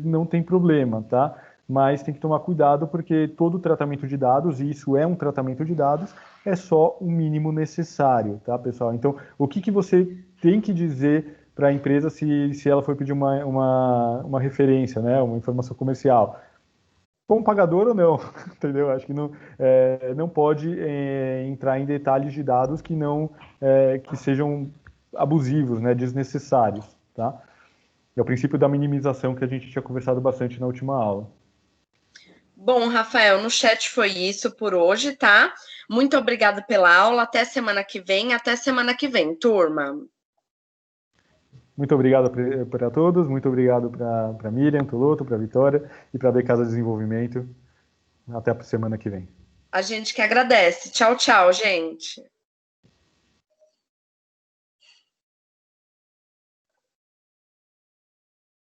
não tem problema, tá? mas tem que tomar cuidado porque todo tratamento de dados, e isso é um tratamento de dados, é só o mínimo necessário, tá, pessoal? Então, o que você tem que dizer para a empresa se ela for pedir uma referência, né, uma informação comercial? Com pagador ou não, entendeu? Acho que não pode entrar em detalhes de dados que sejam abusivos, né, desnecessários, tá? É o princípio da minimização que a gente tinha conversado bastante na última aula. Bom, Rafael, no chat foi isso por hoje, tá? Muito obrigada pela aula. Até semana que vem. Até semana que vem, turma. Muito obrigado para todos, muito obrigado para Miriam Toloto, para Vitória e para a Becasa Desenvolvimento. Até a semana que vem. A gente que agradece. Tchau, tchau, gente.